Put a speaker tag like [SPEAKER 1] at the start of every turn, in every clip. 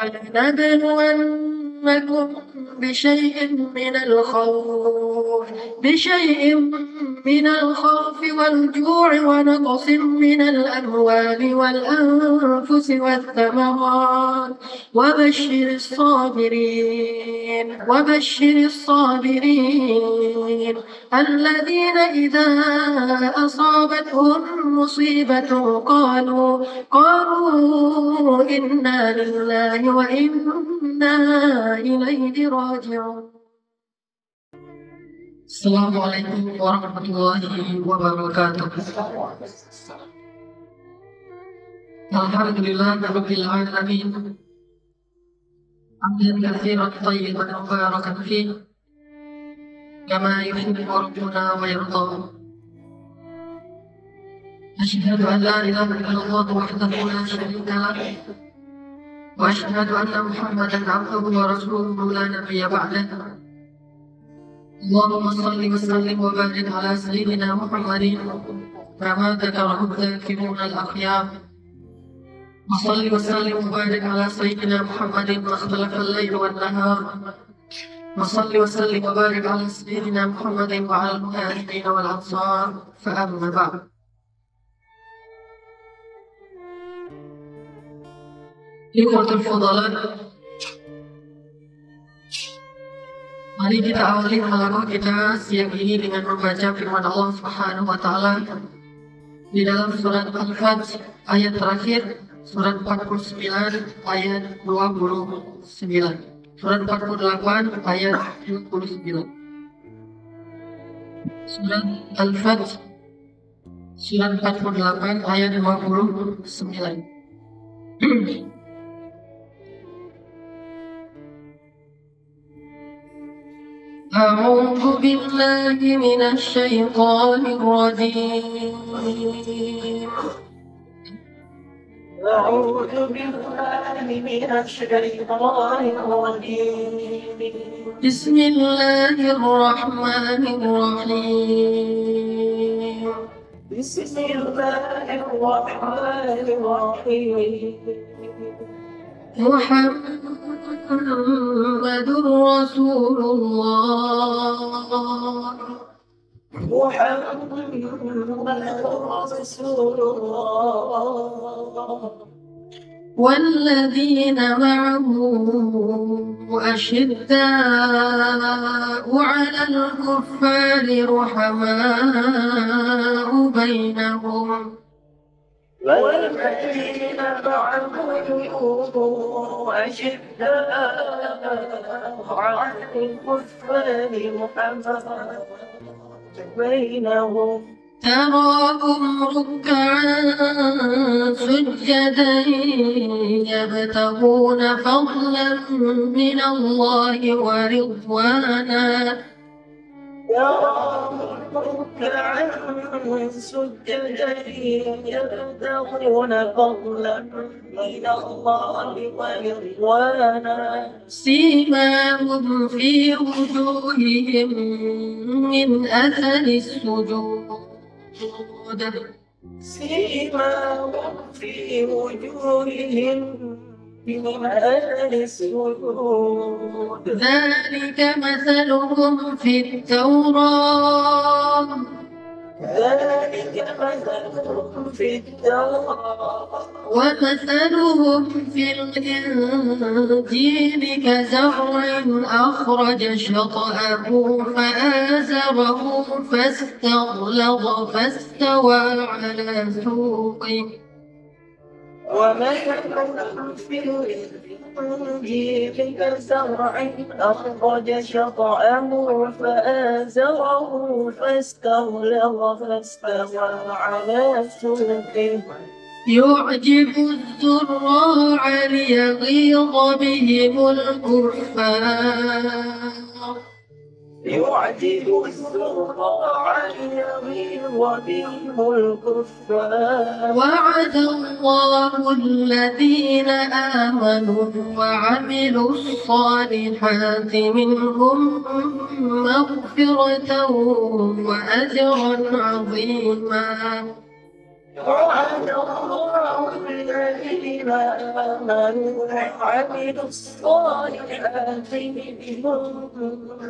[SPEAKER 1] ولنبلونكم بشيء من الخوف والجوع ونقص من الأموال والأنفس والثمرات وبشر الصابرين الذين إذا أصابتهم مصيبة قالوا إنا لله وإنا إليه راجعون. السلام عليكم ورحمة الله وبركاته. الحمد لله رب العالمين حمدا كثيرا طيبا مباركا فيه كما يحب ربنا ويرضى. أشهد أن لا إله إلا الله وحده لا شريك له وأشهد أن محمدا عبده ورسوله لا نبي بعده. اللهم صل وسلم وبارك على سيدنا محمد كما ذكره الذاكرون الأخيار. وصل وسلم وبارك على سيدنا محمد ما اختلف الليل والنهار. وصل وسلم وبارك على سيدنا محمد وعلى المهاجرين والأنصار. فأما بعد. Ikhwatul Fadalah, mari kita awali malam kita siang ini dengan membaca firman Allah Subhanahu wa Ta'ala di dalam surat Al-Fajr ayat terakhir, surat 49 ayat 29, surat 48 ayat 29. Surat Al-Fajr surat 48 ayat 29. أعوذ بالله من الشيطان الرجيم. أعوذ بالله من الشيطان الرجيم. بسم الله الرحمن الرحيم. بسم الله الرحمن الرحيم. محمد رسول الله. محمد رسول الله. والذين معه أشداء على الكفار رحماء بينهم. والذين معه أشداء على الكفار رحماء بينهم. تراهم ركعا سجدا يبتغون فضلا من الله ورضوانا. تراهم ركعا سجدا يبتغون فضلا من الله ورضوانا. سيماهم في وجوههم من أثر السجود. سيماهم في وجوههم من أثر السجود. ذلك مثلهم في التوراة. ذلك مثلهم في التوراة. ومثلهم في الإنجيل كزرع أخرج شطأه فآزره فاستغلظ فاستوى على سوقه. ومثلهم في الإنجيل كزرع أخرج شطأه فآزره فاستغلظ فاستوى على سوقه. يعجب الزراع ليغيظ بهم الكفار. يعجب الزراع ليغيظ بهم الكفار. وعد الله الذين آمنوا وعملوا الصالحات منهم مغفرة وأجرا عظيما.
[SPEAKER 2] وعد الله الذين آمنوا وعملوا الصالحات منهم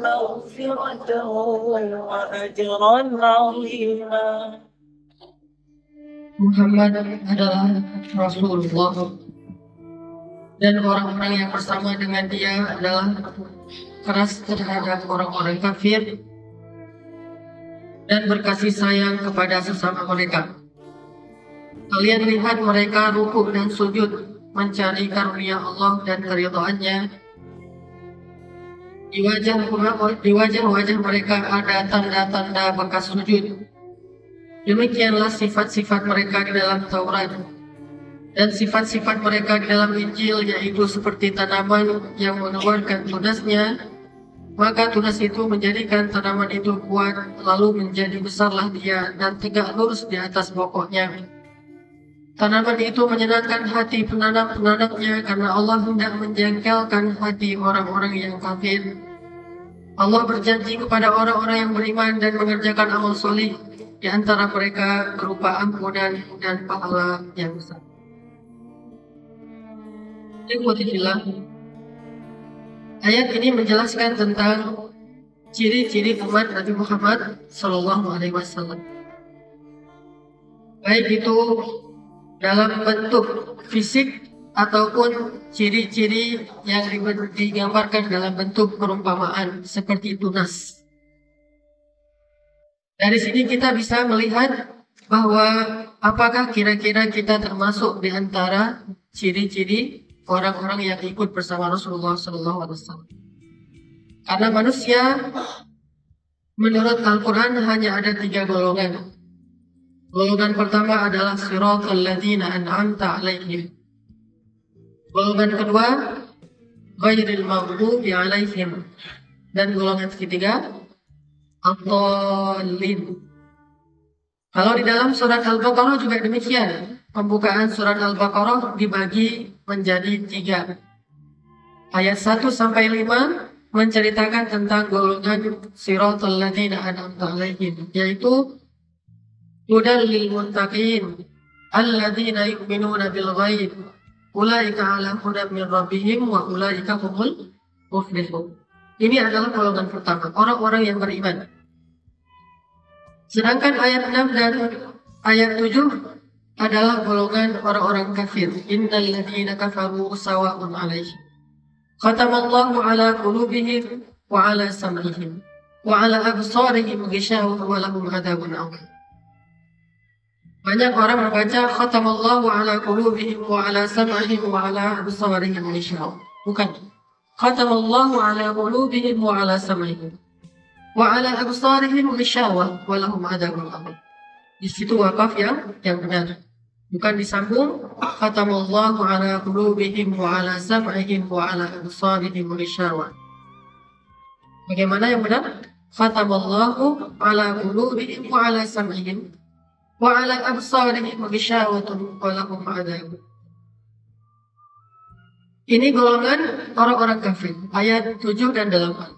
[SPEAKER 2] مغفرة وأجرا عظيما.
[SPEAKER 1] Muhammad adalah Rasulullah dan orang-orang yang bersama dengan dia adalah keras terhadap orang-orang kafir dan berkasih sayang kepada sesama mereka. Kalian lihat mereka rukuk dan sujud mencari karunia Allah dan keridhaannya. Di wajah-wajah mereka ada tanda-tanda bekas sujud. Demikianlah sifat-sifat mereka di dalam Taurat dan sifat-sifat mereka di dalam Injil, yaitu seperti tanaman yang mengeluarkan tunasnya, maka tunas itu menjadikan tanaman itu kuat, lalu menjadi besarlah dia dan tegak lurus di atas pokoknya. Tanaman itu menyenangkan hati penanam-penanamnya karena Allah hendak menjengkelkan hati orang-orang yang kafir. Allah berjanji kepada orang-orang yang beriman dan mengerjakan amal soleh, di antara mereka berupa ampunan dan pahala yang besar. Ayat ini menjelaskan tentang ciri-ciri umat Nabi Muhammad SAW. Baik itu dalam bentuk fisik ataupun ciri-ciri yang digambarkan dalam bentuk perumpamaan seperti tunas. Dari sini kita bisa melihat bahwa apakah kira-kira kita termasuk di antara ciri-ciri orang-orang yang ikut bersama Rasulullah SAW. Karena manusia menurut Al-Quran hanya ada 3 golongan. Golongan pertama adalah siratal ladzina an'amta 'alaihim. Golongan kedua ghairil maghdubi 'alaihim. Dan golongan ketiga ad-dallin. Kalau di dalam surat Al-Baqarah juga demikian. Pembukaan surat Al-Baqarah dibagi menjadi 3. Ayat 1 sampai 5 menceritakan tentang golongan siratal ladzina an'amta 'alaihim, yaitu hudal lil muttaqin alladzina yu'minuna bil ghaib ulaika 'ala hudan min rabbihim wa ulaika humul muflihun. Ini adalah golongan pertama, orang-orang yang beriman. Sedangkan ayat 6 dan ayat 7 adalah golongan orang-orang kafir. Innal ladzina kafaru sawa'un 'alaihim khatamallahu 'ala qulubihim wa 'ala sam'ihim wa 'ala absarihim ghishawah wa lahum 'adzabun 'adzim. Banyak orang membaca khatamallahu 'ala qulubihim wa 'ala sam'ihim wa 'ala absarihim ghishawah. Bukan. Khatamallahu 'ala qulubihim wa 'ala sam'ihim wa 'ala absarihim ghishawah wa lahum 'adzabun 'adzim. Di situ wakaf yang benar. Bukan disambung khatamallahu 'ala qulubihim wa 'ala sam'ihim wa 'ala absarihim ghishawah. Bagaimana yang benar? Khatamallahu 'ala qulubihim wa 'ala sam'ihim wa 'ala absarihim ghishawatun wa lahum 'adzabun. Ini golongan orang-orang kafir, ayat 7 dan 8.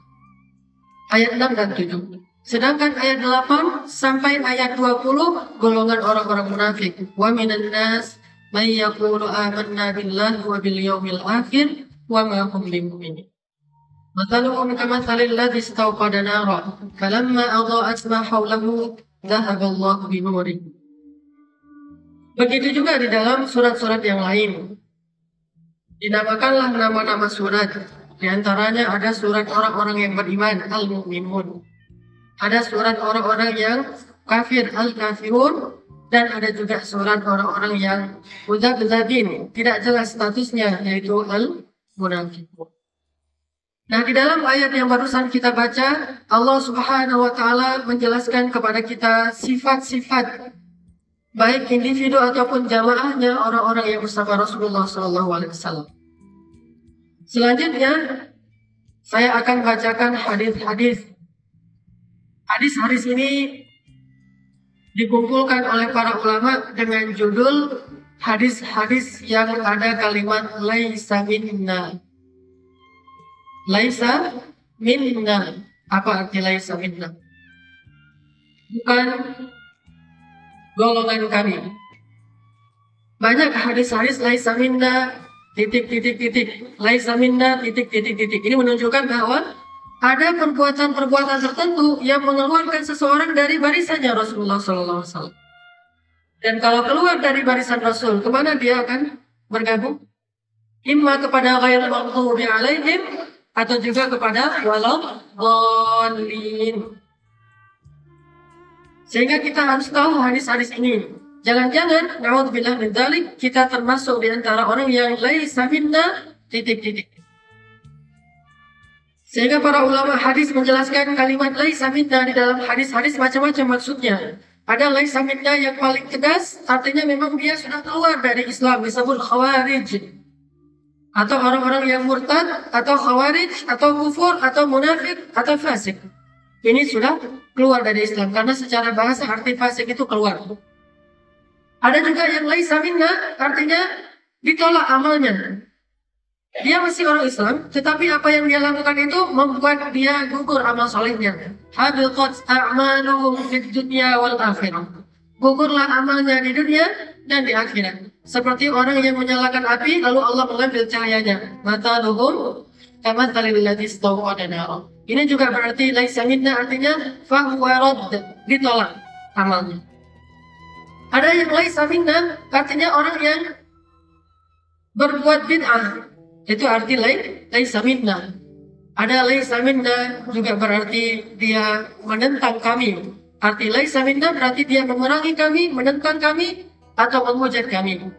[SPEAKER 1] Ayat 6 dan 7. Sedangkan ayat 8 sampai ayat 20 golongan orang-orang munafik. Wa minan nas may yaqulu amanna billahi wa bil yawmil akhir wa ma hum bimu'minin. Mathaluhum kamathalil ladzi istawqada nara falamma adha'at ma hawlahu dhahaba Allahu bi nurihim. Begitu juga di dalam surat-surat yang lain. Dinamakanlah nama-nama surat. Di antaranya ada surat orang-orang yang beriman, Al-Mu'minun. Ada surat orang-orang yang kafir, Al-Kafirun. Dan ada juga surat orang-orang yang mudzabbadzabin, tidak jelas statusnya, yaitu Al-Munafiqun. Nah, di dalam ayat yang barusan kita baca, Allah Subhanahu wa Ta'ala menjelaskan kepada kita sifat-sifat baik individu ataupun jamaahnya orang-orang yang bersama Rasulullah SAW. Selanjutnya, saya akan bacakan hadis-hadis. Hadis-hadis ini dikumpulkan oleh para ulama dengan judul hadis-hadis yang ada kalimat laisa minna. Laisa minna. Apa arti laisa minna? Bukan golongan kami. banyak hadis-hadis laisa minna titik, laisa minna titik. Ini menunjukkan bahwa ada perbuatan-perbuatan tertentu yang mengeluarkan seseorang dari barisannya Rasulullah SAW. Dan kalau keluar dari barisan Rasul, kemana dia akan bergabung? Imma kepada ghairil maghdubi alaihim atau juga kepada waladhdallin. Sehingga kita harus tahu hadis-hadis ini. Jangan-jangan, na'udzubillah min dzalik, kita termasuk di antara orang yang laisa minna titik. Sehingga para ulama hadis menjelaskan kalimat laisa minna di dalam hadis-hadis macam-macam maksudnya. Ada laisa minna yang paling tegas, artinya memang dia sudah keluar dari Islam, disebut khawarij. Atau orang-orang yang murtad, atau khawarij, atau kufur, atau munafik, atau fasik. Ini sudah keluar dari Islam, karena secara bahasa arti fasik itu keluar. Ada juga yang laisa minna, artinya ditolak amalnya. Dia masih orang Islam, tetapi apa yang dia lakukan itu membuat dia gugur amal solehnya. Habiqat a'maluhum fid dunya wal akhirah. Gugurlah amalnya di dunia dan di akhirat. Seperti orang yang menyalakan api, lalu Allah mengambil cahayanya. Mataluhum kamathalil ladzi istawqada nara. Ini juga berarti laisa minna, artinya fahuwa radd, ditolak amalnya. Ada yang laisa minna, artinya orang yang berbuat bid'ah. Itu arti laisa minna. Ada laisa minna juga berarti dia menentang kami. Arti laisa minna berarti dia memerangi kami, menentang kami, atau menghujat kami.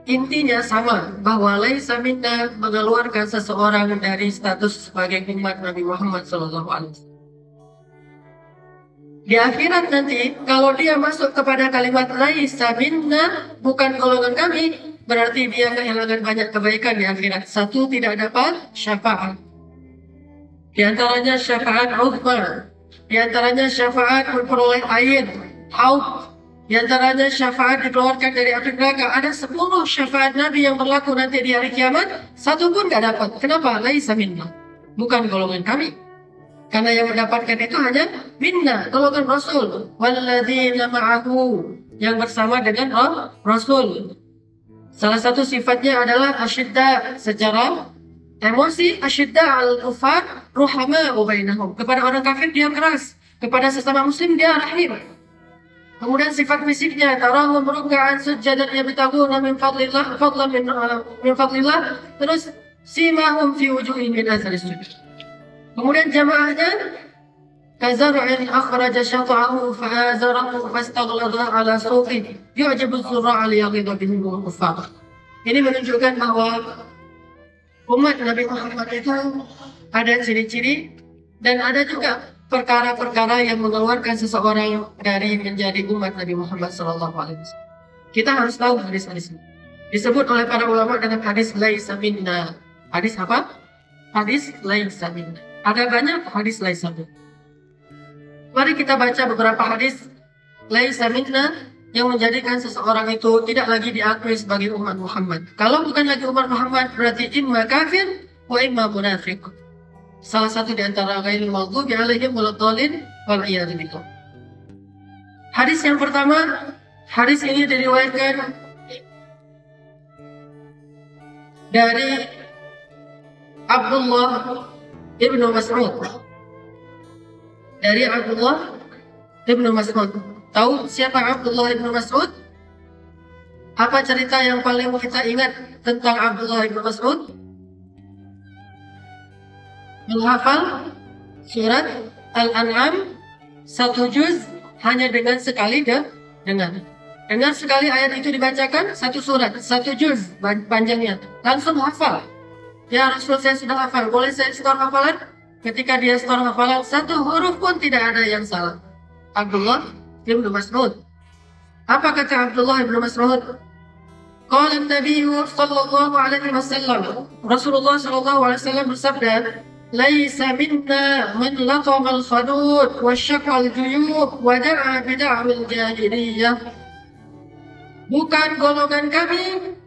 [SPEAKER 1] Intinya sama, bahwa laisa minna mengeluarkan seseorang dari status sebagai umat Nabi Muhammad SAW. Di akhirat nanti, kalau dia masuk kepada kalimat laisa minna, bukan golongan kami, berarti dia kehilangan banyak kebaikan di akhirat. Satu, tidak dapat syafaat. Di antaranya syafaat uzma. Di antaranya syafaat memperoleh air, haud. Di antaranya syafaat dikeluarkan dari api neraka. Ada 10 syafaat Nabi yang berlaku nanti di hari kiamat. Satu pun tidak dapat. Kenapa? Laisa minna. Bukan golongan kami. Karena yang mendapatkan itu hanya minna, golongan Rasul. Walladzina ma'ahu, yang bersama dengan Rasul. Salah satu sifatnya adalah asyidda, secara emosi asyidda al-kufar ruhama bainahum. Kepada orang kafir dia keras, kepada sesama muslim dia rahim. Kemudian sifat fisiknya tarahum ruk'an sujjadan yabtaguna min fadlillah fadlan min fadlillah, terus simahum fi wujuhihim min athari sujud. Kemudian jamaahnya kazar'in akhraja syata'ahu fa'azarahu fastaghlada ala suqi yu'jibu az-zurra'a liyaghidha bihim al-kuffar. Ini menunjukkan bahwa umat Nabi Muhammad itu ada ciri-ciri dan ada juga perkara-perkara yang mengeluarkan seseorang dari menjadi umat Nabi Muhammad SAW. Kita harus tahu hadis-hadis ini. Disebut oleh para ulama dengan hadis laisa minna. Hadis apa? Hadis laisa minna. Ada banyak hadis laisa minna. Mari kita baca beberapa hadis laisa minna yang menjadikan seseorang itu tidak lagi diakui sebagai umat Muhammad. Kalau bukan lagi umat Muhammad, berarti imma kafir wa imma munafik. Salah satu di antara ghairil maghdubi alaihim waladhdallin wal iyadu billah. Hadis yang pertama, hadis ini diriwayatkan dari Abdullah ibnu Mas'ud. Dari Abdullah ibnu Mas'ud. Tahu siapa Abdullah ibnu Mas'ud? Apa cerita yang paling kita ingat tentang Abdullah ibnu Mas'ud? Menghafal surat Al-An'am 1 juz hanya dengan sekali dengar. Dengar sekali ayat itu dibacakan, 1 surat, 1 juz panjangnya. Langsung hafal. Ya Rasul, saya sudah hafal. Boleh saya store hafalan? Ketika dia store hafalan, 1 huruf pun tidak ada yang salah. Abdullah ibnu Mas'ud. Apa kata Abdullah ibnu Mas'ud? Qala Nabi sallallahu alaihi wasallam. Rasulullah sallallahu alaihi wasallam bersabda, "Laisa minna man laqama al-khadud wa syaqqa al-juyub wa da'a bid'a'il jahiliyah." Bukan golongan kami.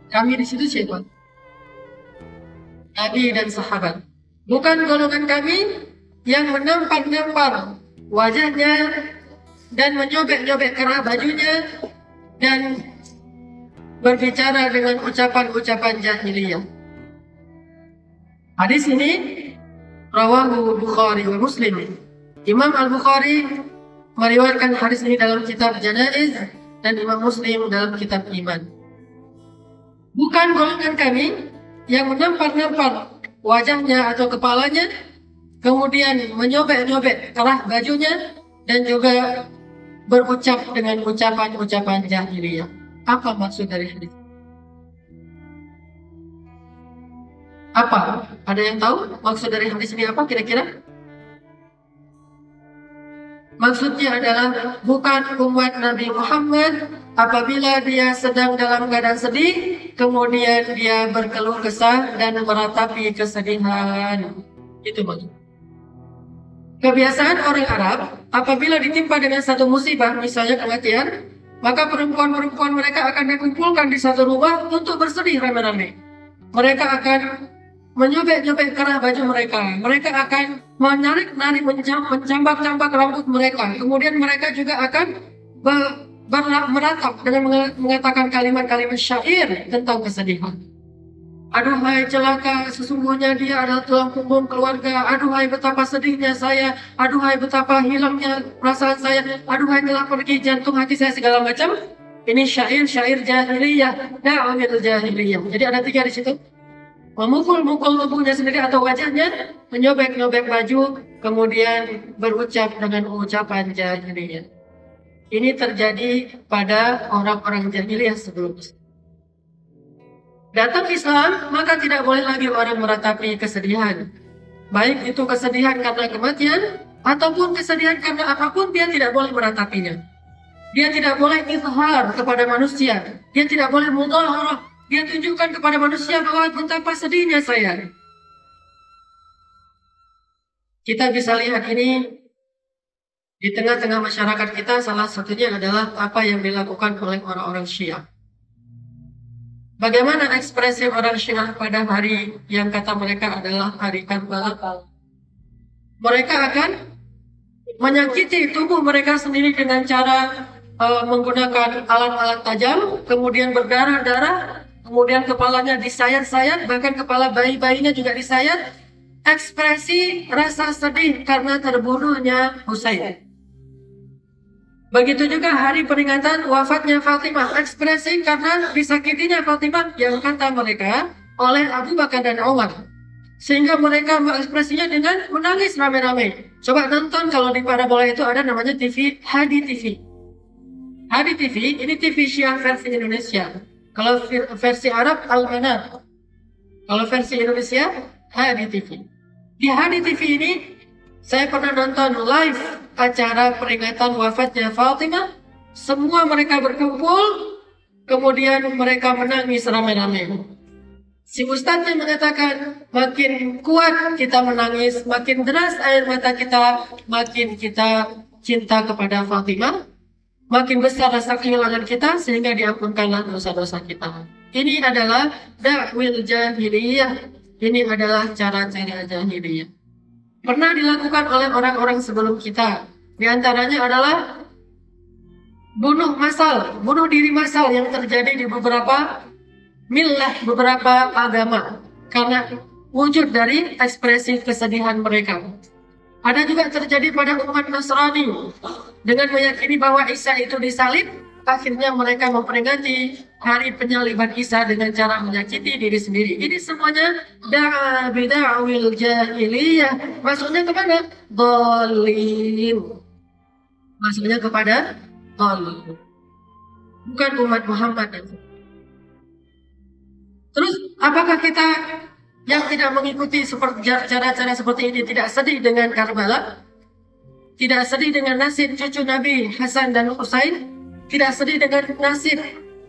[SPEAKER 1] Kami di situ siapa? Nabi dan sahabat. Bukan golongan kami yang menampar-nampar wajahnya dan menyobek-nyobek kerah bajunya dan berbicara dengan ucapan-ucapan jahiliyah. Hadis ini rawahu Bukhari wa Muslim. Imam Al-Bukhari meriwayatkan hadis ini dalam kitab Janaiz dan Imam Muslim dalam kitab Iman. Bukan golongan kami yang menampar-nampar wajahnya atau kepalanya, kemudian menyobek-nyobek kerah bajunya, dan juga berucap dengan ucapan-ucapan jahiliyah. Apa maksud dari hadis? Apa? Ada yang tahu maksud dari hadis ini apa kira-kira? Maksudnya adalah bukan umat Nabi Muhammad apabila dia sedang dalam keadaan sedih, kemudian dia berkeluh kesah dan meratapi kesedihan. Itu maksud. Kebiasaan orang Arab, apabila ditimpa dengan satu musibah, misalnya kematian, maka perempuan-perempuan mereka akan dikumpulkan di satu rumah untuk bersedih rame-rame. Mereka akan menyobek-nyobek kerah baju mereka. Mereka akan menarik-narik, mencambak-cambak rambut mereka. Kemudian mereka juga akan meratap dengan mengatakan kalimat-kalimat syair tentang kesedihan. Aduhai celaka, sesungguhnya dia adalah tulang punggung keluarga. Aduhai betapa sedihnya saya. Aduhai betapa hilangnya perasaan saya. Aduhai telah pergi jantung hati saya, segala macam. Ini syair-syair jahiliyah, da'wil jahiliyah. Jadi ada 3 di situ. Memukul-mukul tubuhnya sendiri atau wajahnya, menyobek-nyobek baju, kemudian berucap dengan ucapan jahiliyah. Ini terjadi pada orang-orang jahiliyah sebelum Islam. Datang Islam, maka tidak boleh lagi orang meratapi kesedihan. Baik itu kesedihan karena kematian, ataupun kesedihan karena apapun, dia tidak boleh meratapinya. Dia tidak boleh izhar kepada manusia. Dia tidak boleh mudhaharah. Dia tunjukkan kepada manusia bahwa betapa sedihnya saya. Kita bisa lihat ini di tengah-tengah masyarakat kita, salah satunya adalah apa yang dilakukan oleh orang-orang Syiah. Bagaimana ekspresi orang Syiah pada hari yang kata mereka adalah hari Karbala? Mereka akan menyakiti tubuh mereka sendiri dengan cara menggunakan alat-alat tajam, kemudian berdarah-darah, kemudian kepalanya disayat-sayat, bahkan kepala bayi-bayinya juga disayat. Ekspresi rasa sedih karena terbunuhnya Husain. Begitu juga hari peringatan wafatnya Fatimah, ekspresi karena disakitinya Fatimah yang kata mereka oleh Abu Bakar dan Umar. Sehingga mereka mengekspresinya dengan menangis rame-rame. Coba nonton, kalau di parabola itu ada namanya TV, Hadi TV. Hadi TV, ini TV Syiah versi Indonesia. Kalau versi Arab, Al-Manar. Kalau versi Indonesia, Hadi TV. Di Hadi TV ini, saya pernah nonton live acara peringatan wafatnya Fatimah. Semua mereka berkumpul, kemudian mereka menangis ramai-ramai. Si ustadznya mengatakan, makin kuat kita menangis, makin deras air mata kita, makin kita cinta kepada Fatimah, makin besar rasa kehilangan kita, sehingga diampunkanlah dosa-dosa kita. Ini adalah da'wil jahiliyah. Ini adalah cara-cara jahiliyah. Pernah dilakukan oleh orang-orang sebelum kita. Di antaranya adalah bunuh diri massal yang terjadi di beberapa millah, beberapa agama, karena wujud dari ekspresi kesedihan mereka. Ada juga terjadi pada umat Nasrani dengan meyakini bahwa Isa itu disalib. Akhirnya mereka memperingati hari penyaliban Isa dengan cara menyakiti diri sendiri. Ini semuanya da'wil jahiliyah. Maksudnya kepada dhalim. Maksudnya kepada dhalim. Bukan umat Muhammad. Terus apakah kita yang tidak mengikuti cara-cara seperti ini tidak sedih dengan Karbala? Tidak sedih dengan nasib cucu Nabi Hasan dan Husain? Tidak sedih dengan nasib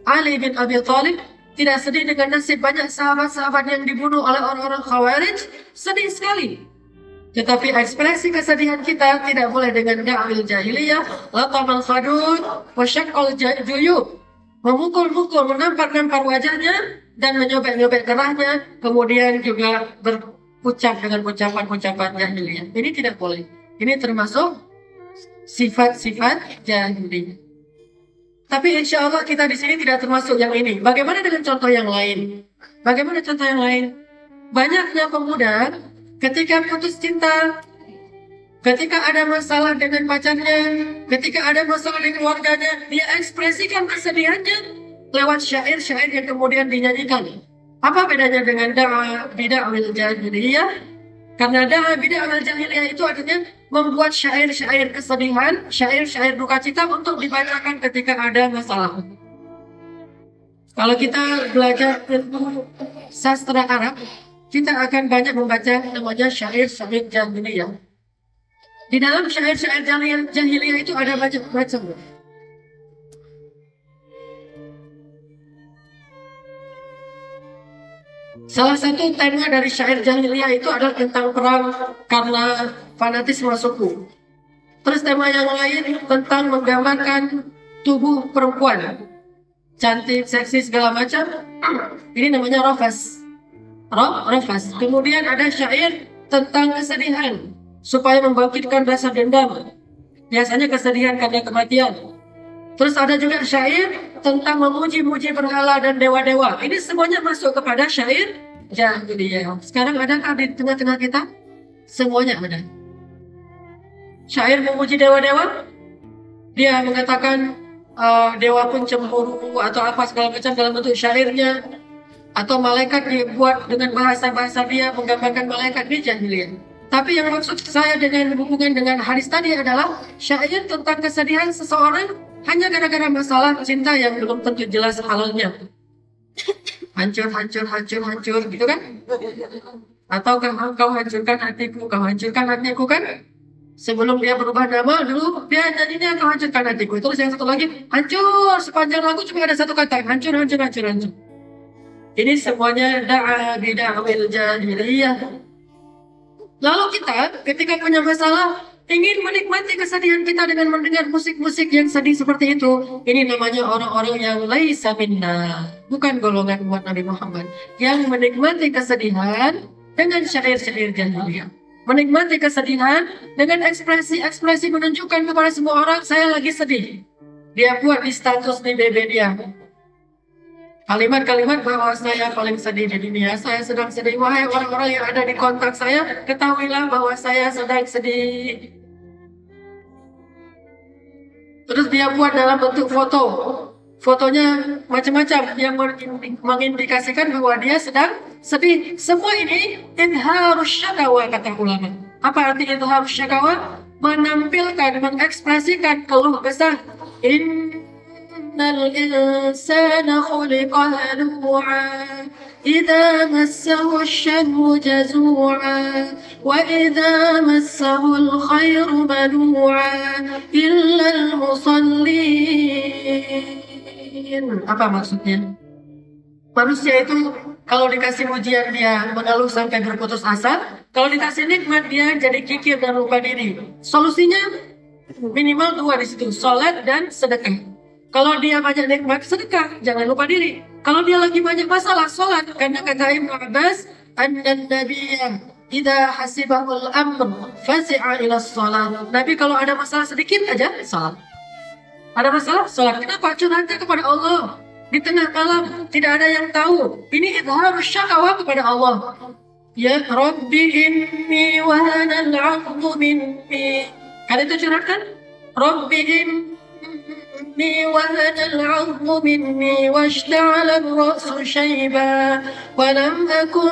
[SPEAKER 1] Ali bin Abi Thalib? Tidak sedih dengan nasib banyak sahabat-sahabat yang dibunuh oleh orang-orang Khawarij? Sedih sekali. Tetapi ekspresi kesedihan kita tidak boleh dengan da'wil jahiliyah, latamal khadud, wasyaqqal juyub. Memukul-mukul, menampar-nampar wajahnya, dan menyobek-nyobek kerahnya, kemudian juga berucap dengan ucapan-ucapan jahiliyah. Ini tidak boleh. Ini termasuk sifat-sifat jahiliyah. Tapi insya Allah kita di sini tidak termasuk yang ini. Bagaimana dengan contoh yang lain? Bagaimana contoh yang lain? Banyaknya pemuda ketika putus cinta, ketika ada masalah dengan pacarnya, ketika ada masalah di keluarganya, dia ekspresikan kesedihannya lewat syair-syair yang kemudian dinyanyikan. Apa bedanya dengan bid'ah jahiliyah? Karena bid'ah jahiliyah itu artinya membuat syair-syair kesedihan, syair-syair duka cita untuk dibacakan ketika ada masalah. Kalau kita belajar ilmu sastra Arab, kita akan banyak membaca namanya syair-syair jahiliyah. Di dalam syair-syair jahiliyah itu ada banyak macam. Salah satu tema dari syair jahiliyah itu adalah tentang perang karena fanatisme suku. Terus tema yang lain tentang menggambarkan tubuh perempuan, cantik, seksi, segala macam. Ini namanya rafas. Rafas. Kemudian ada syair tentang kesedihan, supaya membangkitkan rasa dendam. Biasanya kesedihan karena kematian. Terus ada juga syair tentang memuji-muji berhala dan dewa-dewa. Ini semuanya masuk kepada syair jahiliyah. Sekarang adakah di tengah-tengah kita? Semuanya ada. Syair memuji dewa-dewa, dia mengatakan dewa pun cemburu atau apa segala macam dalam bentuk syairnya, atau malaikat dibuat dengan bahasa-bahasa dia menggambarkan malaikat di jahiliyah. Tapi yang maksud saya dengan hubungan dengan hadis tadi adalah syair tentang kesedihan seseorang hanya gara-gara masalah cinta yang belum tentu jelas halalnya. Hancur gitu kan? Atau kau hancurkan hatiku, kau hancurkan hatiku kan? Sebelum dia berubah nama dulu dia nyanyinya kau hancurkan hatiku. Terus yang satu lagi hancur, sepanjang lagu cuma ada satu kata hancur. Ini semuanya bid'ah jahiliyah. Lalu kita ketika punya masalah ingin menikmati kesedihan kita dengan mendengar musik-musik yang sedih seperti itu. Ini namanya orang-orang yang laisa minna, bukan golongan umat Nabi Muhammad, yang menikmati kesedihan dengan syair-syair jahiliyah. Menikmati kesedihan dengan ekspresi-ekspresi menunjukkan kepada semua orang saya lagi sedih. Dia buat di status di BB dia kalimat-kalimat bahwa saya paling sedih di dunia, saya sedang sedih. Wahai orang-orang yang ada di kontak saya, ketahuilah bahwa saya sedang sedih. Terus dia buat dalam bentuk foto. Fotonya macam-macam yang mengindikasikan bahwa dia sedang sedih. Semua ini idharus syakawa kata ulama. Apa arti idharus syakawa? Menampilkan, mengekspresikan keluh kesah. Innal insana khuliqa halu'a idza massahu asy-syarru jazu'a wa idza massahu al-khairu manu'a illa al-musallin. Apa maksudnya? Manusia itu kalau dikasih ujian dia mengeluh sampai berputus asa, kalau dikasih nikmat dia jadi kikir dan lupa diri. Solusinya minimal dua di situ, sholat dan sedekah. Kalau dia banyak nikmat, sedekah, jangan lupa diri. Kalau dia lagi banyak masalah, sholat. Karena kata Ibnu Abbas, annan nabiyya idza hasibahul amr fasi'a ila sholat. Nabi kalau ada masalah sedikit aja, sholat. Ada masalah, sholat. Kenapa? Curhatnya kepada Allah. Di tengah malam, tidak ada yang tahu. Ini idharus syakawa kepada Allah. Ya Rabbi inni wahana al-'azmu minni. Kalian itu curhat kan? Rabbi inni وهن العظم مني واشتعل الرأس شيبا ولم أكن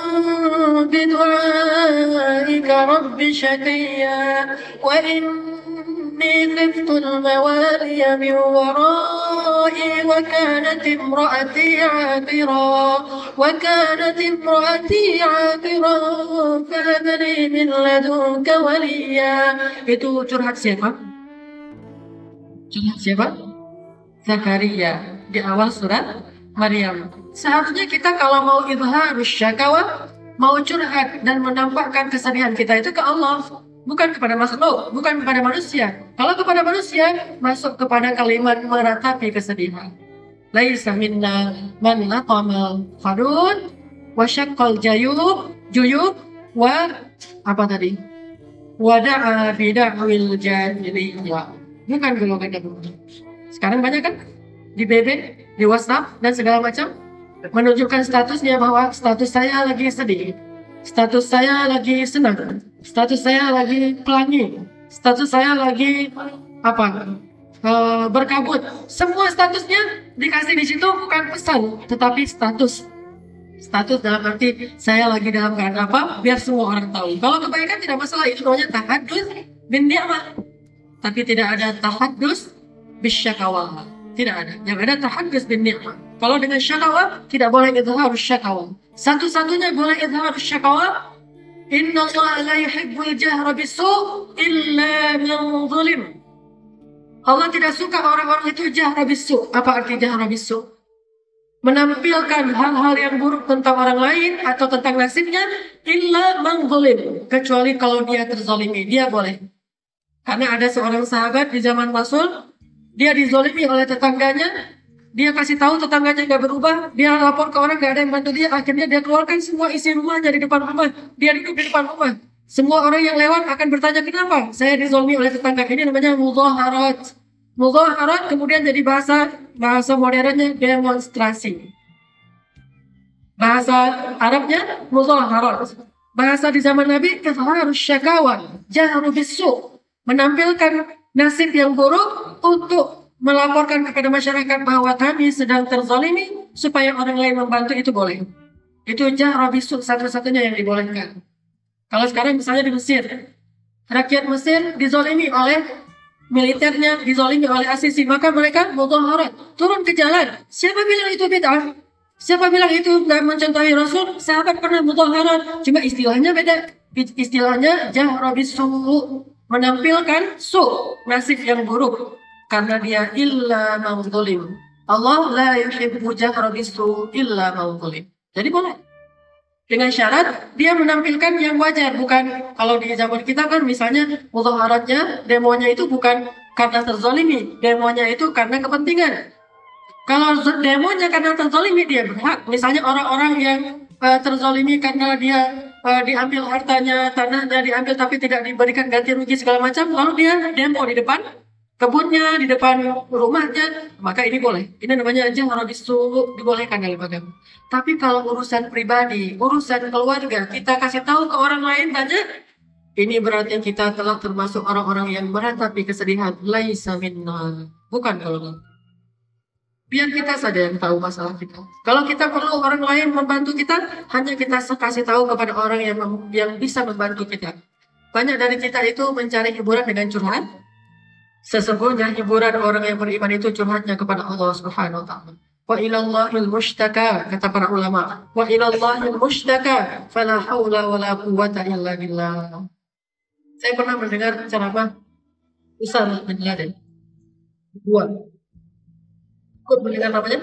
[SPEAKER 1] بدعائك رب شقيا وإني خفت الموالي من ورائي وكانت امرأتي عاقرا فهب لي من لدنك وليا. Itu curhat siapa? Curhat siapa? Zakaria di awal surat Maryam. Seharusnya kita kalau mau idharus syakawa, mau curhat dan menampakkan kesedihan kita itu ke Allah, bukan kepada makhluk, bukan kepada manusia. Kalau kepada manusia, masuk kepada kalimat meratapi kesedihan. Laisa minna man latamal farud wa syaqqal juyub wa apa tadi? Wada'a bid'awil jahiliyah. Bukan golongan Nabi. Sekarang banyak kan? di BB, di WhatsApp, dan segala macam, menunjukkan statusnya bahwa status saya lagi sedih, status saya lagi senang, status saya lagi pelangi, status saya lagi berkabut. Semua statusnya dikasih di situ bukan pesan, tetapi status. Status dalam arti saya lagi dalam keadaan apa, biar semua orang tahu. Kalau kebaikan tidak masalah, itu namanya tahadus bin ni'mah. Tapi tidak ada tahadus bisyakawa. Tidak ada. Yang ada tahadus bin ni'mah. Kalau dengan syakawa, tidak boleh izharus syakawa. Satu-satunya boleh izharus syakawa, inna Allah la yuhibbul jahra bisu' illa man zulim. Allah tidak suka orang-orang itu jahra bisu'. Apa arti jahra bisu'? Menampilkan hal-hal yang buruk tentang orang lain atau tentang nasibnya, illa man zulim, kecuali kalau dia terzalimi, dia boleh. Karena ada seorang sahabat di zaman Rasul, dia dizalimi oleh tetangganya, dia kasih tahu tetangganya nggak berubah, dia lapor ke orang nggak ada yang bantu dia, akhirnya dia keluarkan semua isi rumahnya di depan rumah, dia duduk di depan rumah. Semua orang yang lewat akan bertanya, kenapa saya dizalimi oleh tetangga? Ini namanya mudhaharat. Mudhaharat kemudian jadi bahasa modernnya demonstrasi. Bahasa Arabnya mudhaharat. Bahasa di zaman Nabi izharus syakawa, jahru bisu', menampilkan nasib yang buruk untuk melaporkan kepada masyarakat bahwa kami sedang terzalimi supaya orang lain membantu, itu boleh. Itu jahru bisu' satu-satunya yang dibolehkan. Kalau sekarang misalnya di Mesir, rakyat Mesir dizalimi oleh militernya, dizalimi oleh Asisi, maka mereka mudhaharat, turun ke jalan. Siapa bilang itu bid'ah? Siapa bilang itu nggak mencontohi Rasul? Sahabat pernah mudhaharat, cuma istilahnya beda. Istilahnya jahra bisu', menampilkan nasib yang buruk, karena dia illa man zulim. Allah la yuhibbu jahra bisu' illa man zulim. Jadi boleh. Dengan syarat dia menampilkan yang wajar, bukan kalau di zaman kita kan misalnya mudhaharatnya, demonya itu bukan karena terzalimi, demonya itu karena kepentingan. Kalau demonya karena terzalimi, dia berhak. Misalnya orang-orang yang terzalimi karena dia diambil hartanya, tanahnya diambil tapi tidak diberikan ganti rugi segala macam, lalu dia demo di depan kebunnya, di depan rumahnya, maka ini boleh. Ini namanya jahra bisu', dibolehkan dalam agama. Tapi kalau urusan pribadi, urusan keluarga, kita kasih tahu ke orang lain banyak, ini berarti kita telah termasuk orang-orang yang meratapi kesedihan. Laisa minna. Bukan golongan. Biar kita saja yang tahu masalah kita. Kalau kita perlu orang lain membantu kita, hanya kita kasih tahu kepada orang yang bisa membantu kita. Banyak dari kita itu mencari hiburan dengan curhat. Sesungguhnya hiburan orang yang beriman itu curhatnya kepada Allah Subhanahu wa taala. Wa ilallahil mushtaka, kata para ulama. Wa ilallahil mushtaka, fala haula wala quwwata illa billah. Saya pernah mendengar ceramah Usama bin Laden. Ikut mendengar namanya?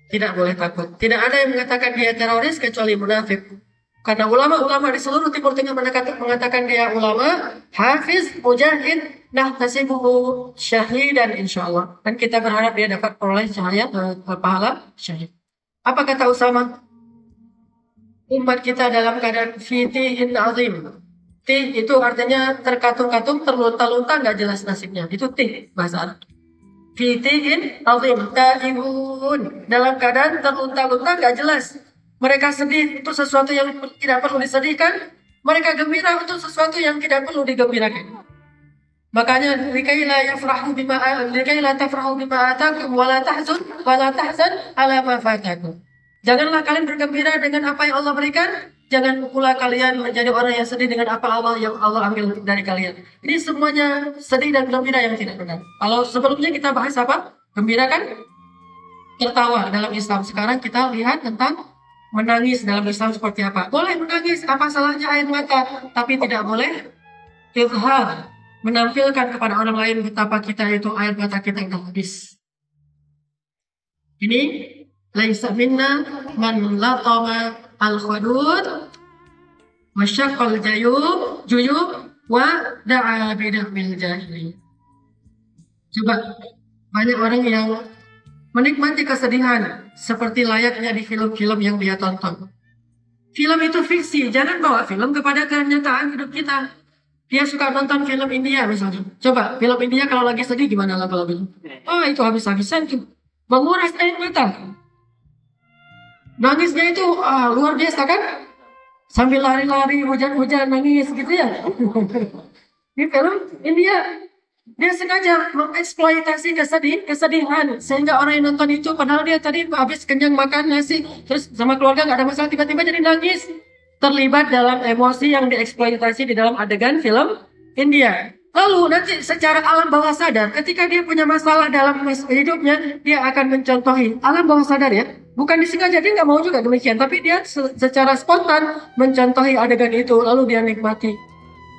[SPEAKER 1] Tidak boleh takut. Tidak ada yang mengatakan dia teroris kecuali munafik. Karena ulama-ulama di seluruh Timur Tengah mengatakan dia ulama, hafiz, mujahid, nahtasibuhu syahidan insyaallah. Dan kita berharap dia dapat peroleh cahaya pahala syahid. Apa kata Usama? Umat kita dalam keadaan fitihin azim. Tih itu artinya terkatung-katung, terlunta-lunta, nggak jelas nasibnya. Itu tih bahasa Arab. Fitihin azim, taibun, dalam keadaan terlunta-lunta, nggak jelas. Mereka sedih untuk sesuatu yang tidak perlu disedihkan. Mereka gembira untuk sesuatu yang tidak perlu digembirakan. Makanya likaila tafrahu bima atakum wala tahzan ala ma fatakum. Janganlah kalian bergembira dengan apa yang Allah berikan. Jangan pula kalian menjadi orang yang sedih dengan apa yang Allah ambil dari kalian. Ini semuanya sedih dan gembira yang tidak benar. Kalau sebelumnya kita bahas apa? Gembira kan? Tertawa dalam Islam. Sekarang kita lihat tentang menangis dalam Islam seperti apa. Boleh menangis, apa salahnya air mata, tapi tidak boleh izhar, menampilkan kepada orang lain betapa kita itu air mata kita yang habis. Ini laisa minna man latama al-khudud masyaqqal juyub wa da'a bid'il jahili. Coba banyak orang yang menikmati kesedihan seperti layaknya di film-film yang dia tonton. Film itu fiksi, jangan bawa film kepada kenyataan hidup kita. Dia suka nonton film India misalnya. Coba film India kalau lagi sedih gimana lagu-lagunya? Oh itu habis-habisan tuh. Menguras air mata. Nangisnya itu luar biasa kan? Sambil lari-lari, hujan-hujan, nangis gitu ya. Di film India, dia sengaja mengeksploitasi kesedihan. Sehingga orang yang nonton itu, padahal dia tadi habis kenyang makan nasi, terus sama keluarga nggak ada masalah, tiba-tiba jadi nangis. Terlibat dalam emosi yang dieksploitasi di dalam adegan film India. Lalu nanti secara alam bawah sadar, ketika dia punya masalah dalam hidupnya, dia akan mencontohi alam bawah sadar ya. Bukan disengaja, dia nggak mau juga demikian, tapi dia secara spontan mencontohi adegan itu, lalu dia nikmati.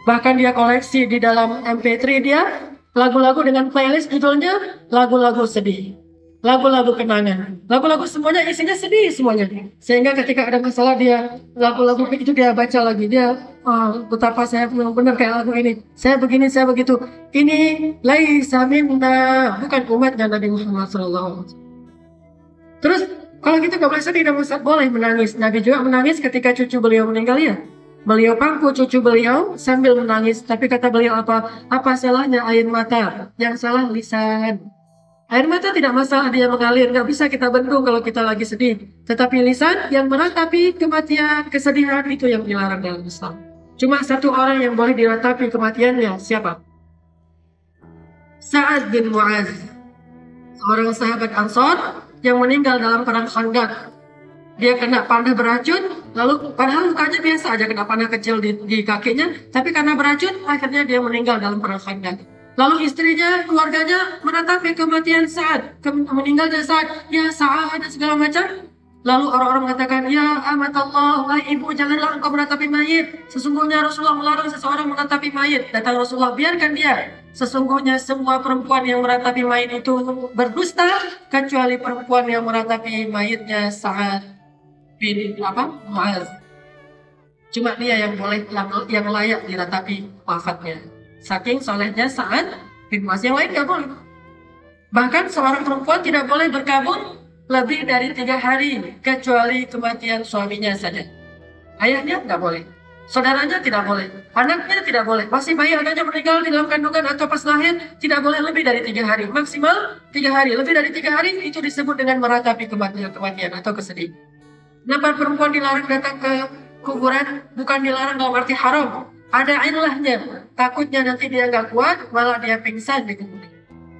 [SPEAKER 1] Bahkan dia koleksi di dalam MP3 dia lagu-lagu dengan playlist judulnya lagu-lagu sedih. Lagu-lagu kenangan. Lagu-lagu semuanya isinya sedih semuanya. Sehingga ketika ada masalah dia lagu-lagu itu dia baca lagi. Dia betapa saya benar kayak lagu ini. Saya begini, saya begitu. Ini laisa minna, bukan umatnya Nabi Muhammad SAW. Terus kalau gitu nggak boleh sedih, boleh menangis. Nabi juga menangis ketika cucu beliau meninggal ya. Beliau pangku cucu beliau sambil menangis. Tapi kata beliau apa? Apa salahnya air mata? Yang salah lisan. Air mata tidak masalah dia mengalir, nggak bisa kita bendung kalau kita lagi sedih. Tetapi lisan yang meratapi kematian, kesedihan itu yang dilarang dalam Islam. Cuma satu orang yang boleh diratapi kematiannya, siapa? Sa'ad bin Mu'adz, seorang sahabat Ansor yang meninggal dalam perang Khandaq. Dia kena panah beracun, lalu padahal lukanya biasa aja, kena panah kecil di kakinya, tapi karena beracun akhirnya dia meninggal dalam perang Khandaq. Lalu istrinya, keluarganya menatapi kematian Sa'ad, meninggalnya Sa'ad, ya Sa'ad dan segala macam. Lalu orang-orang mengatakan, ya amat Allah, wahai ibu janganlah engkau menatapi mayit. Sesungguhnya Rasulullah melarang seseorang menatapi mayit. Datang Rasulullah, biarkan dia. Sesungguhnya semua perempuan yang meratapi mayit itu berdusta, kecuali perempuan yang meratapi mayitnya Sa'ad bin Mu'adz. Cuma dia yang boleh, yang layak diratapi wafatnya. Saking solehnya Sa'ad bin Mu'adz, yang lain gak boleh. Bahkan seorang perempuan tidak boleh berkabung lebih dari 3 hari, kecuali kematian suaminya saja. Ayahnya nggak boleh, saudaranya tidak boleh, anaknya tidak boleh. Masih bayi anaknya meninggal di dalam kandungan atau pas lahir, tidak boleh lebih dari 3 hari, maksimal 3 hari. Lebih dari 3 hari itu disebut dengan meratapi kematian atau kesedihan. Kenapa perempuan dilarang datang ke kuburan? Bukan dilarang dalam arti haram. Ada ilahnya, takutnya nanti dia nggak kuat, malah dia pingsan di kuburan.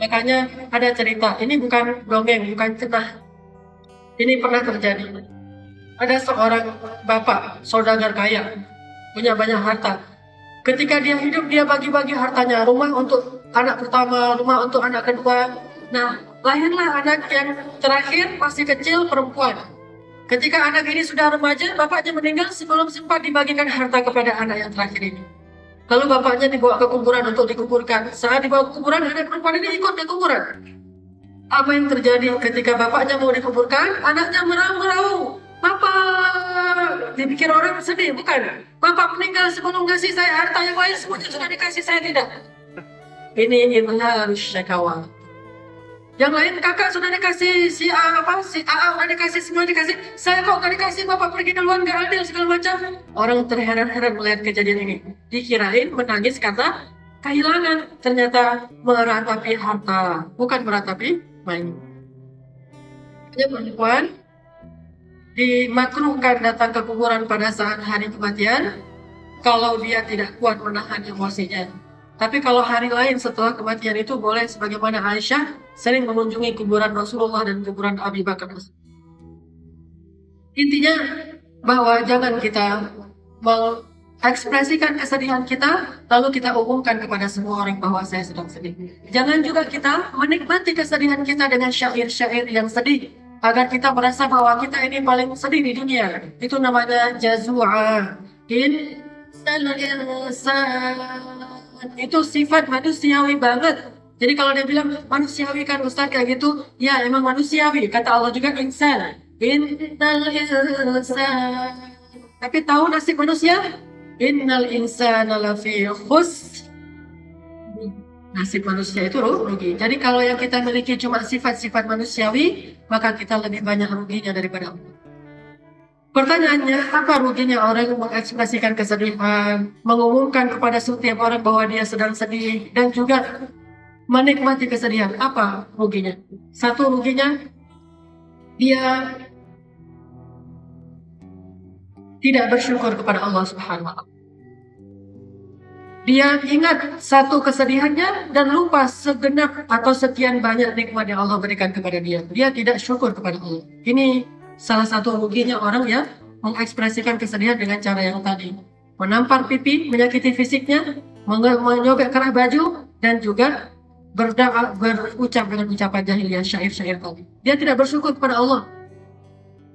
[SPEAKER 1] Makanya ada cerita, ini bukan dongeng, bukan cenah. Ini pernah terjadi. Ada seorang bapak, saudagar kaya, punya banyak harta. Ketika dia hidup, dia bagi-bagi hartanya, rumah untuk anak pertama, rumah untuk anak kedua. Nah, lahirlah anak yang terakhir, masih kecil, perempuan. Ketika anak ini sudah remaja, bapaknya meninggal sebelum sempat dibagikan harta kepada anak yang terakhir ini. Lalu bapaknya dibawa ke kuburan untuk dikuburkan. Saat dibawa ke kuburan, anak perempuan ini ikut ke kuburan. Apa yang terjadi ketika bapaknya mau dikuburkan? Anaknya meraung-meraung. Papa, dipikir orang sedih, bukan? Bapak meninggal sebelum ngasih saya harta, yang lain semuanya sudah dikasih, saya tidak. Ini harus syakawa. Yang lain kakak sudah dikasih, si A sudah dikasih, semua dikasih. Saya kok gak dikasih, bapak pergi duluan, gak adil, segala macam. Orang terheran-heran melihat kejadian ini. Dikirain menangis karena kehilangan, ternyata meratapi harta, bukan meratapi mayit. Hanya perempuan dimakruhkan datang ke kuburan pada saat hari kematian kalau dia tidak kuat menahan emosinya. Tapi kalau hari lain setelah kematian itu boleh, sebagaimana Aisyah sering mengunjungi kuburan Rasulullah dan kuburan Abu Bakar. Intinya bahwa jangan kita mengekspresikan kesedihan kita lalu kita umumkan kepada semua orang bahwa saya sedang sedih. Jangan juga kita menikmati kesedihan kita dengan syair-syair yang sedih agar kita merasa bahwa kita ini paling sedih di dunia. Itu namanya jazua. Itu sifat manusiawi banget. Jadi kalau dia bilang manusiawi kan Ustaz kayak gitu, ya emang manusiawi. Kata Allah juga insan. Innal insan. Tapi tahu nasib manusia? Innal insana lafi khusr. Nasib manusia itu rugi. Jadi kalau yang kita miliki cuma sifat-sifat manusiawi, maka kita lebih banyak ruginya daripada Allah. Pertanyaannya, apa ruginya orang yang mengekspresikan kesedihan, mengumumkan kepada setiap orang bahwa dia sedang sedih, dan juga menikmati kesedihan? Apa ruginya? Satu, ruginya dia tidak bersyukur kepada Allah Subhanahu wa Ta'ala. Dia ingat satu kesedihannya dan lupa segenap atau sekian banyak nikmat yang Allah berikan kepada dia. Dia tidak syukur kepada Allah. Ini salah satu ruginya orang yang mengekspresikan kesedihan dengan cara yang tadi. Menampar pipi, menyakiti fisiknya, menyobek kerah baju, dan juga berucap dengan ucapan jahiliyah, syair-syair tadi. Dia tidak bersyukur kepada Allah.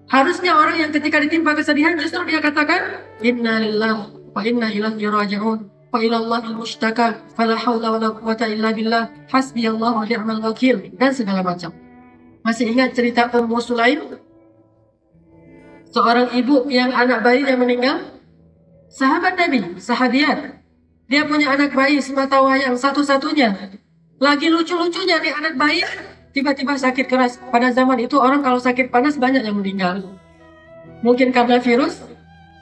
[SPEAKER 1] Harusnya orang yang ketika ditimpa kesedihan justru dia katakan, Inna lillahi wa inna ilaihi raji'un. Wa ilallahi mustaka fala haula wala quwata illa billah hasbiyallahu wa ni'mal wakil, dan segala macam. Masih ingat cerita Ummu Sulaim, seorang ibu yang anak bayinya meninggal? Sahabat Nabi, sahabiat. Dia punya anak bayi semata wayang, satu-satunya. Lagi lucu-lucunya nih anak bayi tiba-tiba sakit keras. Pada zaman itu orang kalau sakit panas banyak yang meninggal. Mungkin karena virus,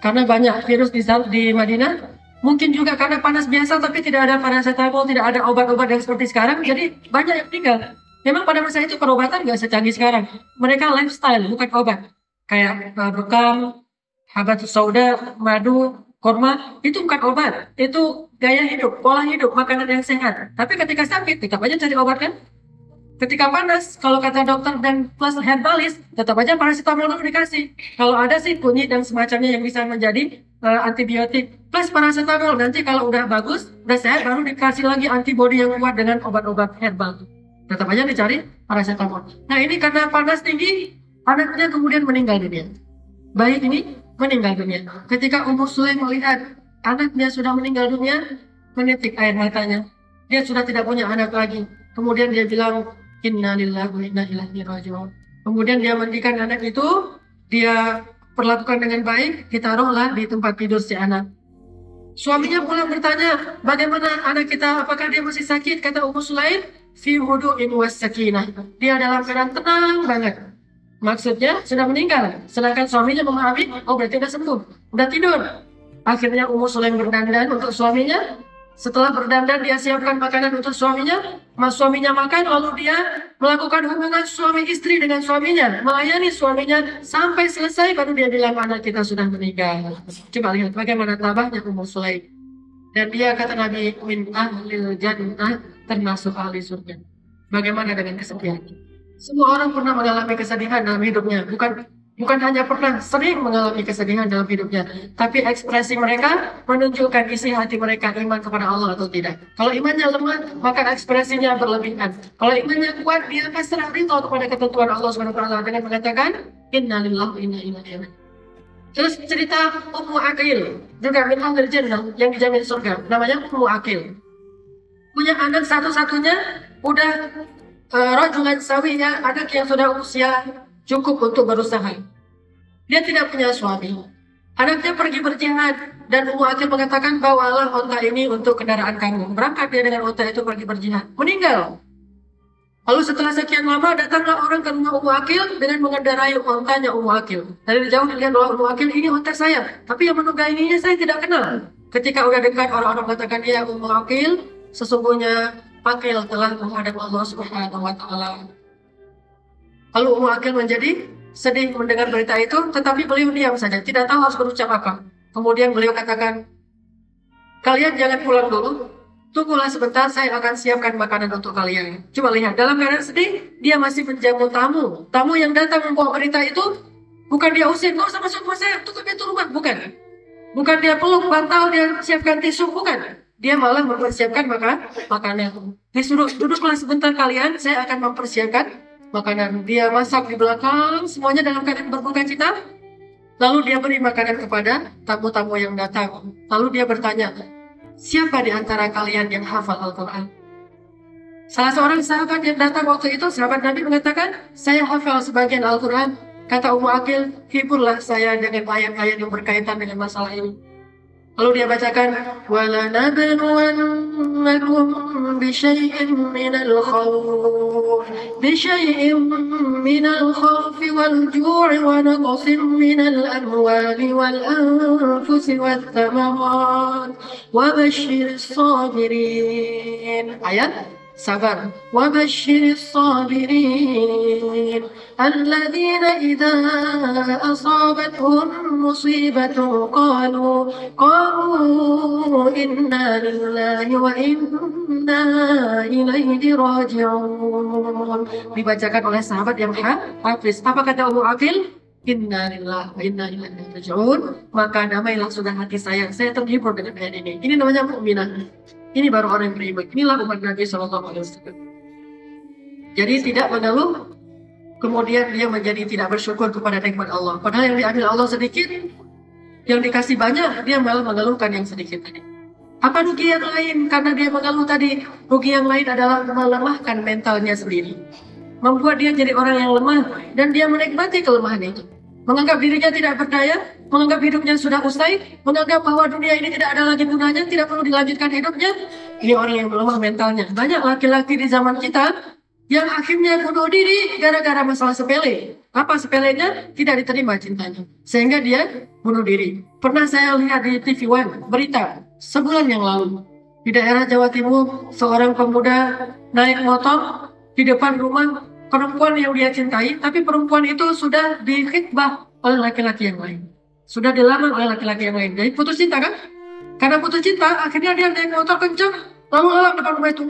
[SPEAKER 1] karena banyak virus di Madinah. Mungkin juga karena panas biasa tapi tidak ada paracetamol, tidak ada obat-obat yang seperti sekarang, jadi banyak yang meninggal. Memang pada masa itu perobatan nggak secanggih sekarang. Mereka lifestyle, bukan obat. Kayak bekam, habatus sauda, madu, kurma, itu bukan obat. Itu gaya hidup, pola hidup, makanan yang sehat. Tapi ketika sakit, tetap aja cari obat kan? Ketika panas, kalau kata dokter dan plus herbalis, tetap aja paracetamol dulu dikasih. Kalau ada sih kunyit dan semacamnya yang bisa menjadi antibiotik plus paracetamol. Nanti kalau udah bagus, udah sehat, baru dikasih lagi antibody yang kuat dengan obat-obat herbal. Tetap aja dicari paracetamol. Nah ini karena panas tinggi, anaknya kemudian meninggal dunia. Bayi ini meninggal dunia. Ketika Ummu Sulaim melihat anaknya sudah meninggal dunia, menitik air matanya. Dia sudah tidak punya anak lagi. Kemudian dia bilang, Inna lillahi wa inna ilaihi raji'un. Kemudian dia mandikan anak itu, dia perlakukan dengan baik, ditaruhlah di tempat tidur si anak. Suaminya pulang bertanya, bagaimana anak kita, apakah dia masih sakit? Kata Ummu Sulaim, fi wudu'in was sakinah. Dia dalam keadaan tenang banget. Maksudnya sudah meninggal. Sedangkan suaminya memahami, oh berarti udah sembuh, udah tidur. Akhirnya Ummu Sulaim berdandan untuk suaminya. Setelah berdandan, dia siapkan makanan untuk suaminya. Suaminya makan, lalu dia melakukan hubungan suami istri dengan suaminya, melayani suaminya sampai selesai, baru dia bilang anak kita sudah meninggal. Coba lihat bagaimana tabahnya Ummu Sulaim. Dan dia kata Nabi, min ahlil jannah, termasuk ahli surga. Bagaimana dengan kesedihan? Semua orang pernah mengalami kesedihan dalam hidupnya, bukan hanya pernah, sering mengalami kesedihan dalam hidupnya. Tapi ekspresi mereka menunjukkan isi hati mereka iman kepada Allah atau tidak. Kalau imannya lemah, maka ekspresinya berlebihan. Kalau imannya kuat, dia pasrah ridho kepada ketentuan Allah SWT dengan mengatakan, Inna lillahi wa inna ilaihi raji'un. Terus cerita Ummu Aqil, juga min ahlil jannah, yang dijamin surga. Namanya Ummu Aqil. Punya anak satu-satunya, udah rajulan sawiyah, anak yang sudah usia cukup untuk berusaha. Dia tidak punya suami. Anaknya pergi berjihad dan Ummu Aqil mengatakan, bawalah onta ini untuk kendaraan kamu. Berangkat dia dengan onta itu pergi berjihad. Meninggal. Lalu setelah sekian lama datanglah orang ke rumah Ummu Aqil dengan mengendarai ontanya Ummu Aqil. Dari jauh dilihat bahwa Ummu Aqil, ini onta saya. Tapi yang menungganginya saya tidak kenal. Ketika udah dekat, orang-orang mengatakan, ya Ummu Aqil, sesungguhnya Aqil telah menghadap Allah Subhanahu wa Ta'ala. Lalu Ummu Aqil menjadi sedih mendengar berita itu, tetapi beliau diam saja, tidak tahu harus berucap apa. Kemudian beliau katakan, kalian jangan pulang dulu, tunggulah sebentar, saya akan siapkan makanan untuk kalian. Coba lihat, dalam keadaan sedih, dia masih menjamu tamu. Tamu yang datang membawa berita itu, bukan dia usir, nggak usah masuk rumah saya, tutup pintu rumah, bukan. Bukan dia peluk, bantal, dia siapkan tisu, bukan. Dia malah mempersiapkan makanan. Disuruh, duduklah sebentar kalian, saya akan mempersiapkan makanan. Dia masak di belakang, semuanya dalam keadaan berduka cita. Lalu dia beri makanan kepada tamu-tamu yang datang. Lalu dia bertanya, siapa di antara kalian yang hafal Al-Quran? Salah seorang sahabat yang datang waktu itu, sahabat Nabi mengatakan, saya hafal sebagian Al-Quran. Kata Ummu Aqil, hiburlah saya dengan ayat-ayat yang berkaitan dengan masalah ini. Lalu dia bacakan وَلَنَبْلُوَنَّكُمْ بِشَيْءٍ مِنَ الْخَوْفِ وَالْجُوعِ وَنَقْصٍ مِنَ الْأَمْوَالِ وَالْأَنفُسِ وَالثَّمَرَاتِ وَبَشِّرِ الصَّابِرِينَ. Ayat sabar. وَبَشِّرِ الصَّابِرِينَ الَّذِينَ إِذَا أَصَابَتْهُمْ مُصِيبَةٌ قالوا إِنَّا لِلَّهِ وَإِنَّا إِلَيْهِ راجعون. Dibacakan oleh sahabat yang hafiz. Apa kata Abu Aqil? Inna lillahi wa inna ilaihi raji'un. Maka damailah sudah hati saya terhibur dengan ayat ini. Ini namanya mukminah. Ini baru orang yang beriman. Inilah umat Nabi SAW. Jadi tidak mengeluh, kemudian dia menjadi tidak bersyukur kepada nikmat Allah. Padahal yang diambil Allah sedikit, yang dikasih banyak, dia malah mengeluhkan yang sedikit tadi. Apa rugi yang lain? Karena dia mengeluh tadi, rugi yang lain adalah melemahkan mentalnya sendiri. Membuat dia jadi orang yang lemah, dan dia menikmati kelemahan itu. Menganggap dirinya tidak berdaya, menganggap hidupnya sudah usai, menganggap bahwa dunia ini tidak ada lagi gunanya, tidak perlu dilanjutkan hidupnya. Ini orang yang melemah mentalnya. Banyak laki-laki di zaman kita yang akhirnya bunuh diri gara-gara masalah sepele. Apa sepelenya? Tidak diterima cintanya. Sehingga dia bunuh diri. Pernah saya lihat di TV One berita sebulan yang lalu. Di daerah Jawa Timur, seorang pemuda naik motor di depan rumah perempuan yang dia cintai, tapi perempuan itu sudah dikhitbah oleh laki-laki yang lain. Sudah dilamar oleh laki-laki yang lain. Jadi putus cinta kan? Karena putus cinta, akhirnya dia naik motor kencang, lalu ngelak depan rumah itu.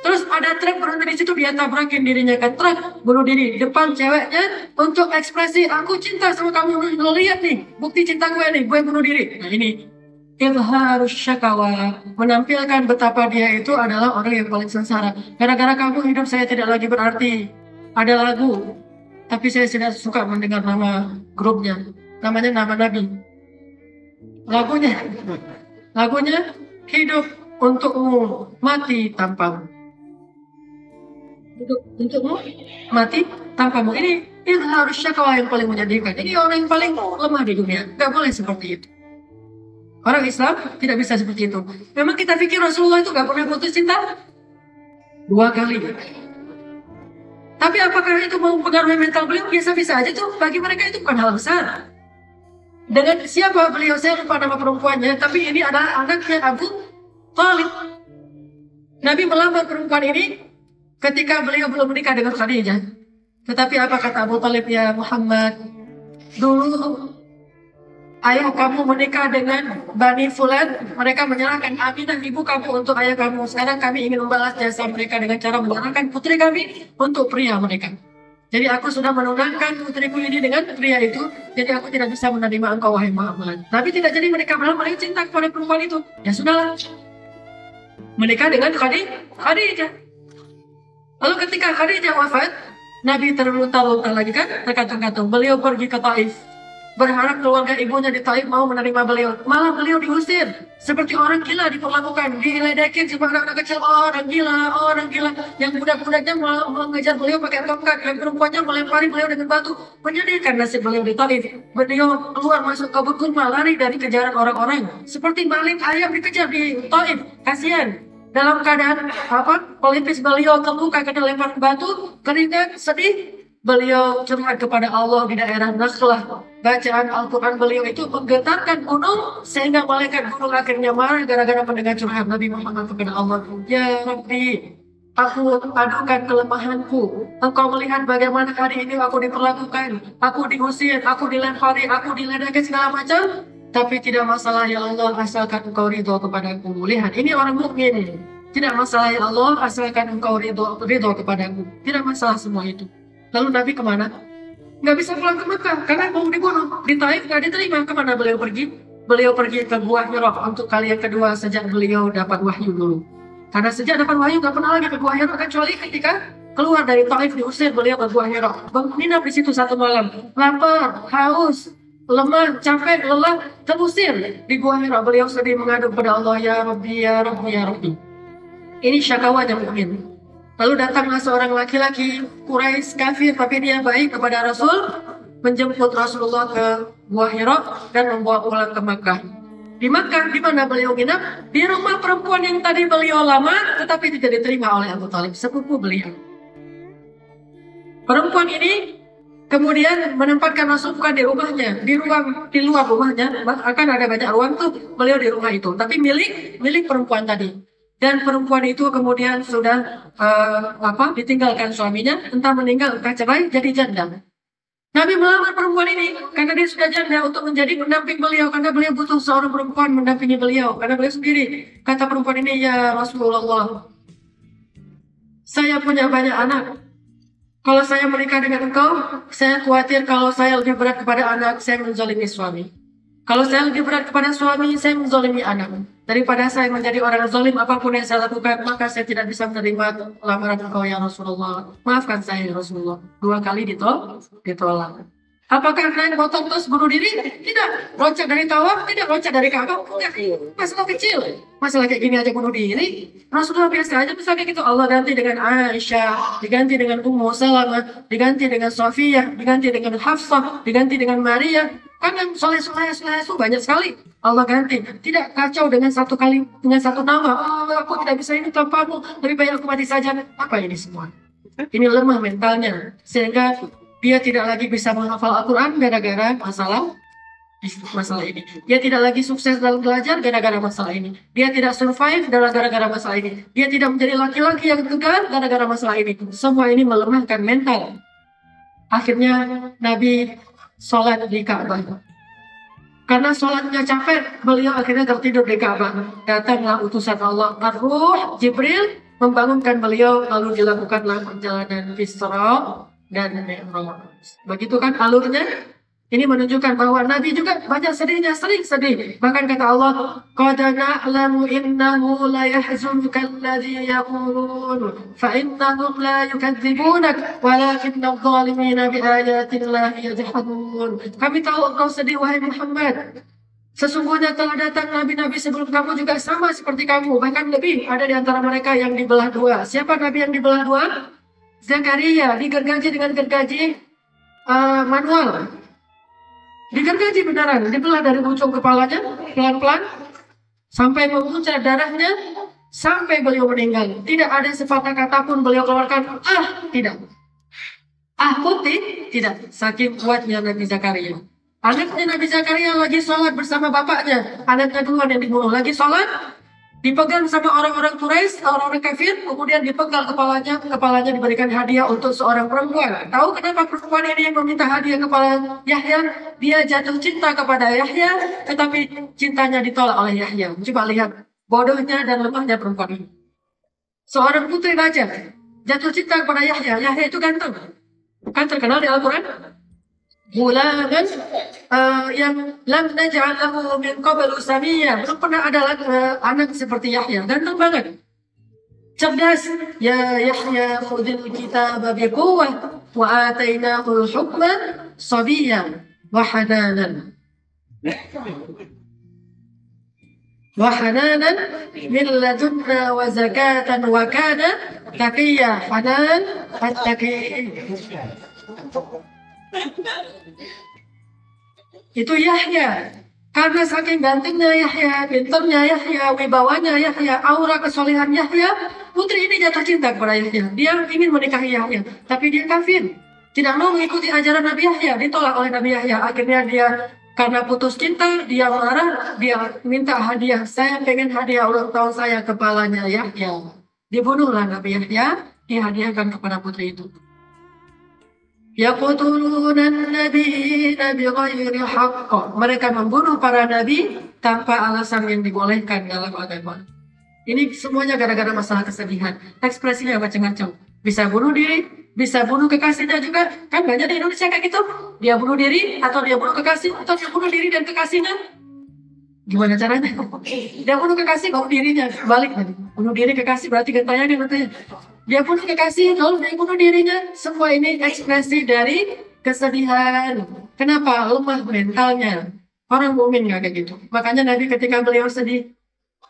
[SPEAKER 1] Terus ada truk berhenti di situ, dia tabrakin dirinya ke truk, bunuh diri di depan ceweknya untuk ekspresi aku cinta sama kamu. Lo lihat nih, bukti cinta gue nih, gue bunuh diri. Nah ini ilharus syakawa, menampilkan betapa dia itu adalah orang yang paling sengsara. Gara-gara kamu hidup saya tidak lagi berarti. Ada lagu, tapi saya tidak suka mendengar nama grupnya. Namanya nama Nabi. Lagunya hidup untukmu, mati tanpamu. Untukmu, mati tanpamu. Ini ilharus syakawa yang paling menyedihkan. Ini orang yang paling lemah di dunia. Gak boleh seperti itu. Orang Islam tidak bisa seperti itu. Memang kita pikir Rasulullah itu gak pernah putus cinta? 2 kali. Tapi apakah itu mempengaruhi mental beliau? Biasa-biasa aja tuh. Bagi mereka itu bukan hal besar. Dengan siapa beliau? Saya lupa nama perempuannya. Tapi ini adalah anaknya Abu Thalib. Nabi melamar perempuan ini ketika beliau belum menikah dengan Khadijah. Tetapi apa kata Abu Thalib? Ya Muhammad, dulu ayah kamu menikah dengan Bani Fulan, mereka menyerahkan Aminah ibu kamu untuk ayah kamu. Sekarang kami ingin membalas jasa mereka dengan cara menyerahkan putri kami untuk pria mereka. Jadi aku sudah menunangkan putriku ini dengan pria itu. Jadi aku tidak bisa menerima engkau wahai Muhammad. Tapi tidak jadi menikah, malah mereka cinta kepada perempuan itu. Ya sudahlah, menikah dengan Khadijah. Lalu ketika Khadijah wafat, Nabi terlunta-lunta lagi kan, terkatung-katung. Beliau pergi ke Taif, berharap keluarga ibunya di Taif mau menerima beliau. Malah beliau diusir. Seperti orang gila diperlakukan. Diledekin sama anak-anak kecil. Orang gila. Yang budak-budaknya mengejar beliau pakai tongkat. Yang perempuannya melempari beliau dengan batu. Menyedihkan nasib beliau di Taif. Beliau keluar masuk ke kurma, lari dari kejaran orang-orang. Seperti balik ayam dikejar di Taif. Kasihan. Dalam keadaan pelipis beliau terluka karena lempar batu, keringat, sedih. Beliau curhat kepada Allah di daerah Nakhlah. Bacaan Al-Quran beliau itu menggetarkan gunung, sehingga malaikat gunung akhirnya marah gara-gara mendengar curhat Nabi Muhammad kepada Allah. Ya Rabbi, aku adukan kelemahanku. Engkau melihat bagaimana hari ini aku diperlakukan. Aku diusir, aku dilempari, aku diledekkan segala macam. Tapi tidak masalah ya Allah, asalkan engkau ridho kepadaku. Lihat, ini orang mukmin. Tidak masalah ya Allah, asalkan engkau ridho kepadaku. Tidak masalah semua itu. Lalu Nabi kemana? Nggak bisa pulang ke Mekah karena mau dibunuh. Di Taif nggak diterima. Kemana beliau pergi? Beliau pergi ke Gua Hira untuk kali yang kedua sejak beliau dapat wahyu dulu. Karena sejak dapat wahyu nggak pernah lagi ke Gua Hira, kecuali ketika keluar dari Taif diusir, beliau ke Gua Hira. Menginap di situ 1 malam. Lapar, haus, lemah, capek, lelah, terusir di Gua Hira. Beliau sedih mengadu kepada Allah, ya Rabbi, ya Rabbi, ya Rabbi. Ini syakawanya mukmin. Lalu datanglah seorang laki-laki Quraisy kafir, tapi dia baik kepada Rasul. menjemput Rasulullah ke Gua Hira dan membawa pulang ke Makkah. Di Makkah, di mana beliau nginap, di rumah perempuan yang tadi beliau lamar, tetapi tidak diterima oleh Abu Talib, sepupu beliau. Perempuan ini kemudian menempatkan Rasul bukan di rumahnya, di luar rumahnya, akan ada banyak ruang tuh beliau di rumah itu, tapi milik perempuan tadi. Dan perempuan itu kemudian sudah ditinggalkan suaminya, entah meninggal, entah cerai, jadi janda. Nabi melamar perempuan ini karena dia sudah janda untuk menjadi pendamping beliau, karena beliau butuh seorang perempuan mendampingi beliau, karena beliau sendiri. Kata perempuan ini, ya Rasulullah, saya punya banyak anak. Kalau saya menikah dengan engkau, saya khawatir kalau saya lebih berat kepada anak, saya menzalimi suami. Kalau saya lebih berat kepada suami, saya menzalimi anak. Daripada saya menjadi orang zalim apapun yang saya lakukan, maka saya tidak bisa menerima lamaran engkau ya Rasulullah. Maafkan saya ya Rasulullah. 2 kali ditolak. Apakah kalian potong terus bunuh diri? Tidak. Loncat dari tawaf? Tidak. Loncat dari Ka'bah? Tidak. Masalah kecil. Masalah kayak gini aja bunuh diri. Rasulullah biasa aja misalnya gitu. Allah ganti dengan Aisyah, diganti dengan Ummu Salamah, diganti dengan Sofiyah, diganti dengan Hafsah, diganti dengan Maria. Kan yang soleh itu banyak sekali. Allah ganti. Tidak kacau dengan satu nama. Aku tidak bisa ini tanpamu. Lebih baik aku mati saja. Apa ini semua? Ini lemah mentalnya. Sehingga dia tidak lagi bisa menghafal Al-Quran gara-gara masalah ini. Dia tidak lagi sukses dalam belajar gara-gara masalah ini. Dia tidak survive gara-gara masalah ini. Dia tidak menjadi laki-laki yang tegar gara-gara masalah ini. Semua ini melemahkan mental. Akhirnya Nabi sholat di Ka'bah. Karena sholatnya capek, beliau akhirnya tertidur di Ka'bah. Datanglah utusan Allah, Ar-Ruh, Jibril, membangunkan beliau, lalu dilakukanlah perjalanan Isra dan Mi'raj. Begitu kan alurnya. Ini menunjukkan bahwa Nabi juga banyak sedihnya, sering sedih. Bahkan kata Allah, "Qad na'lamu innahu la yahzunka alladhi yaqulun, fa innahum la yukadzibunak, walakinna adh-dhalimina bi ayatillahi yajhadun." Kami tahu engkau sedih wahai Muhammad. Sesungguhnya telah datang nabi-nabi sebelum kamu juga sama seperti kamu, bahkan lebih. Ada di antara mereka yang dibelah dua. Siapa nabi yang dibelah dua? Zakaria digergaji dengan gergaji manual. Digergaji beneran, dibelah dari ujung kepalanya pelan-pelan sampai memuncrat darahnya sampai beliau meninggal. Tidak ada sepatah kata pun beliau keluarkan tidak. Putih tidak. Saking kuatnya Nabi Zakaria. Anaknya Nabi Zakaria lagi sholat bersama bapaknya. Anaknya duluan yang dibunuh, lagi sholat, dipegang sama orang-orang Quraisy, orang-orang kafir, kemudian dipenggal kepalanya diberikan hadiah untuk seorang perempuan. Tahu kenapa perempuan ini yang meminta hadiah kepala Yahya? Dia jatuh cinta kepada Yahya, tetapi cintanya ditolak oleh Yahya. Coba lihat bodohnya dan lemahnya perempuan ini. Seorang putri raja jatuh cinta kepada Yahya. Yahya itu ganteng, kan terkenal di Al-Quran. Gulaman yang lam naj'al lahu min qablu samiyya. Belum pernah ada anak seperti Yahya. Ganteng banget. Cerdas. Ya Yahya khudil kitaba biquwwah wa atainahu al-hukma sabiyyan wa hananan. Wa hananan min ladunna wa zakatan wa kana taqiyya. Hanan at-taqi. Itu Yahya. Karena saking gantengnya Yahya, pintarnya Yahya, wibawanya Yahya, aura kesolehan Yahya, putri ini jatuh cinta kepada Yahya. Dia ingin menikahi Yahya, tapi dia kafir. Tidak mau mengikuti ajaran Nabi Yahya, ditolak oleh Nabi Yahya. Akhirnya dia karena putus cinta, dia marah, dia minta hadiah. Saya pengen hadiah ulang tahun saya, kepalanya Yahya. Dibunuhlah Nabi Yahya, dihadiahkan kepada putri itu. Yaqtuluna an-nabiyina bighairi haqq. Mereka membunuh para nabi tanpa alasan yang dibolehkan dalam agama. Ini semuanya gara-gara masalah kesedihan. Ekspresinya macam-macam. Bisa bunuh diri, bisa bunuh kekasihnya juga. Kan banyak di Indonesia kayak gitu. Dia bunuh diri, atau dia bunuh kekasih, atau dia bunuh diri dan kekasihnya. Gimana caranya? Dia bunuh kekasih, bunuh dirinya. Balik nanti. Bunuh diri kekasih berarti gentayangan katanya. Dia bunuh kekasih, lalu dia bunuh dirinya. Semua ini ekspresi dari kesedihan. Kenapa? Lemah mentalnya. Orang mukmin nggak kayak gitu. Makanya Nabi ketika beliau sedih,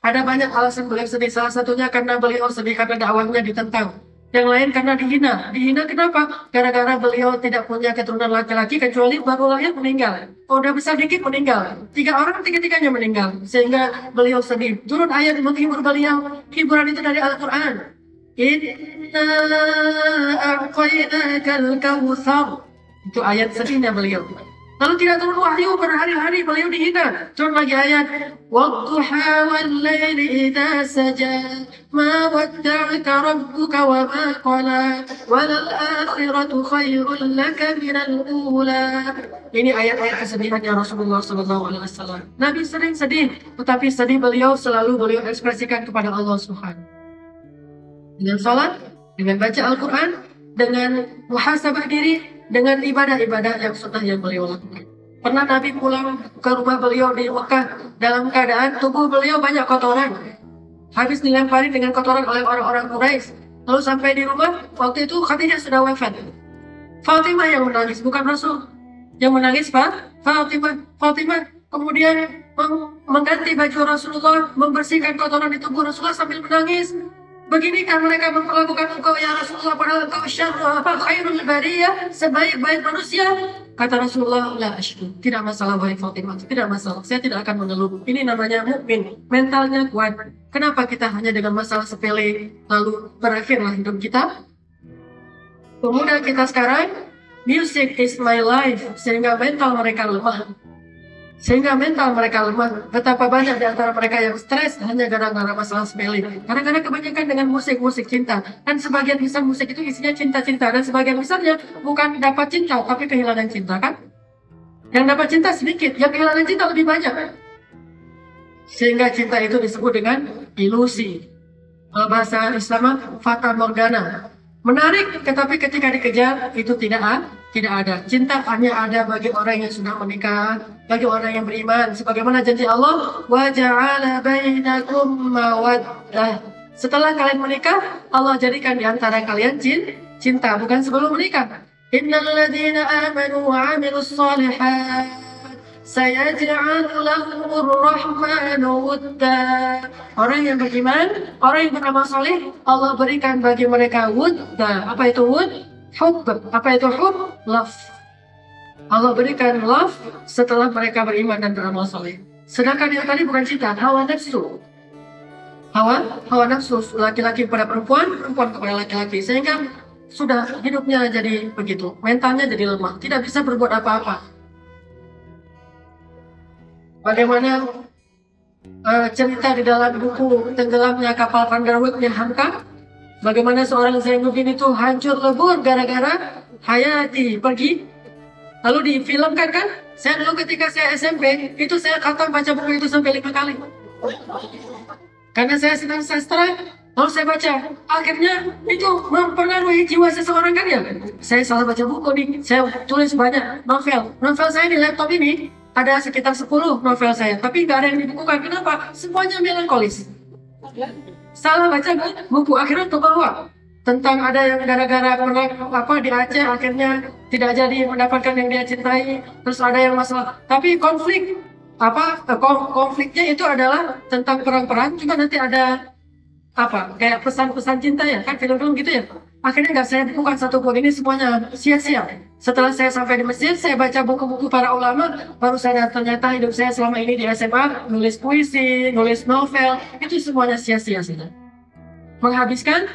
[SPEAKER 1] ada banyak alasan beliau sedih. Salah satunya karena beliau sedih karena dakwahnya ditentang. Yang lain karena dihina. Dihina kenapa? Gara-gara beliau tidak punya keturunan laki-laki kecuali baru lahir meninggal. Oh, udah besar dikit meninggal. 3 orang, tiga-tiganya meninggal. Sehingga beliau sedih. Turun ayat menghibur beliau. Hiburan itu dari Al-Quran. Inna a'tainakal kautsar. Itu ayat sedihnya beliau. Lalu tidak turun wahyu berhari-hari beliau dihina. Turun lagi ayat wadduha wal-laili idza saja ma wadda'aka rabbuka wa ma qala walal akhiratu khairul laka minal ula. Ini ayat-ayat kesedihannya Rasulullah SAW. Nabi sering sedih, tetapi sedih beliau selalu beliau ekspresikan kepada Allah Subhanahu. Dengan salat, dengan baca Al-Quran, dengan muhasabah diri, dengan ibadah-ibadah yang sunnah yang beliau lakukan. Pernah Nabi pulang ke rumah beliau di Mekah dalam keadaan tubuh beliau banyak kotoran. Habis dilempari dengan kotoran oleh orang-orang Quraisy. Lalu sampai di rumah, waktu itu Khadijah sudah wafat. Fatimah yang menangis, bukan Rasul. Yang menangis Fatimah kemudian mengganti baju Rasulullah, membersihkan kotoran di tubuh Rasulullah sambil menangis. Beginikah mereka memperlakukan engkau ya Rasulullah, padahal engkau khairul bariyah, sebaik-baik manusia? Kata Rasulullah, la ashku, tidak masalah wahai Fatimah, tidak masalah, saya tidak akan mengeluh. Ini namanya mukmin, mentalnya kuat. Kenapa kita hanya dengan masalah sepele lalu berakhirlah hidup kita? Pemuda kita sekarang, music is my life, sehingga mental mereka lemah. Betapa banyak di antara mereka yang stres hanya gara-gara masalah sepele. Kadang-kadang kebanyakan dengan musik cinta. Dan sebagian besar musik itu isinya cinta-cinta. Dan sebagian besarnya bukan dapat cinta, tapi kehilangan cinta, kan? Yang dapat cinta sedikit, yang kehilangan cinta lebih banyak. Sehingga cinta itu disebut dengan ilusi. Kalau bahasa Islam, fata morgana. Menarik, tetapi ketika dikejar, itu tidak ada. Cinta hanya ada bagi orang yang sudah menikah, bagi orang yang beriman. Sebagaimana janji Allah, wa ja'ala bainakum mawaddah. Setelah kalian menikah, Allah jadikan di antara kalian cinta, bukan sebelum menikah. Innal ladzina amanu wa 'amilus shalihat sayaj'al lahumur rahmanu wudda. Orang yang beriman, orang yang beramal saleh, Allah berikan bagi mereka wudda. Apa itu wud? Hub. Apa itu hub? Love. Allah berikan love setelah mereka beriman dan beramal saleh. Sedangkan yang tadi bukan cinta, hawa nafsu. Hawa nafsu, laki-laki kepada perempuan, perempuan kepada laki-laki. Sehingga sudah hidupnya jadi begitu, mentalnya jadi lemah, tidak bisa berbuat apa-apa. Bagaimana cerita di dalam buku Tenggelamnya Kapal Vanderwood di Hamka, bagaimana seorang Zainuddin itu hancur lebur gara-gara Hayati pergi. Lalu difilmkan kan? Saya dulu ketika saya SMP, itu saya khatam baca buku itu sampai 5 kali. Karena saya senang sastra, lalu saya baca. Akhirnya itu mempengaruhi jiwa seseorang kan ya? Saya salah baca buku nih, saya tulis banyak novel. Novel saya di laptop ini ada sekitar 10 novel saya, tapi nggak ada yang dibukukan. Kenapa? Semuanya melankolis. Salah baca buku, akhirnya terbawa. Tentang ada yang gara-gara di Aceh akhirnya tidak jadi mendapatkan yang dia cintai. Terus ada yang masalah. Tapi konfliknya itu adalah tentang perang-perang. Cuma nanti ada kayak pesan-pesan cinta ya, kan film-film gitu ya. Akhirnya nggak saya bukan satu buku ini, semuanya sia-sia. Setelah saya sampai di Mesir, saya baca buku-buku para ulama, baru saya ternyata hidup saya selama ini di SMA, nulis puisi, nulis novel, itu semuanya sia-sia saja. Menghabiskan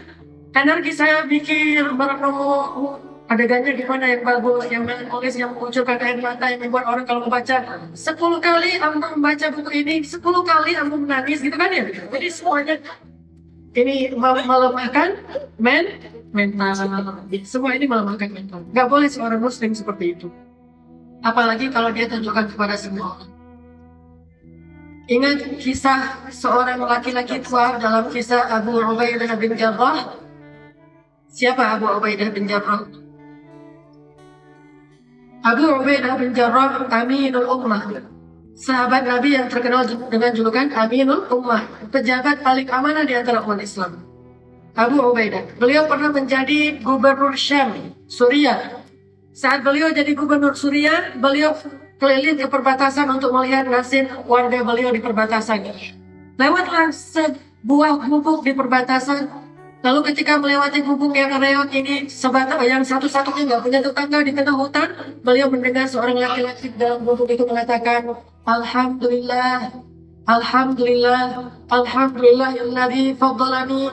[SPEAKER 1] energi saya pikir, merenung, adegannya gimana yang bagus, yang menulis, yang mengucurkan air mata, yang membuat orang kalau membaca 10 kali aku membaca buku ini, 10 kali aku menangis, gitu kan ya. Jadi semuanya ini melemahkan mental. Semua ini melemahkan mental. Gak boleh seorang muslim seperti itu. Apalagi kalau dia tunjukkan kepada semua orang. Ingat kisah seorang laki-laki tua dalam kisah Abu Ubaidah bin Jarrah. Siapa Abu Ubaidah bin Jarrah? Abu Ubaidah bin Jarrah Aminul Ummah, sahabat Nabi yang terkenal dengan julukan Aminul Ummah, pejabat paling amanah di antara umat Islam. Abu Ubaidah, beliau pernah menjadi gubernur Syam, Suriah. Saat beliau jadi gubernur Suriah, beliau keliling ke perbatasan untuk melihat nasib warga beliau di perbatasan. Lewatlah sebuah gubuk di perbatasan, Lalu ketika melewati gubuk yang reot ini, yang satu-satunya nggak punya tetangga di tengah hutan, beliau mendengar seorang laki-laki dalam gubuk itu mengatakan, Alhamdulillah, Alhamdulillah, Alhamdulillahilladzi faddalani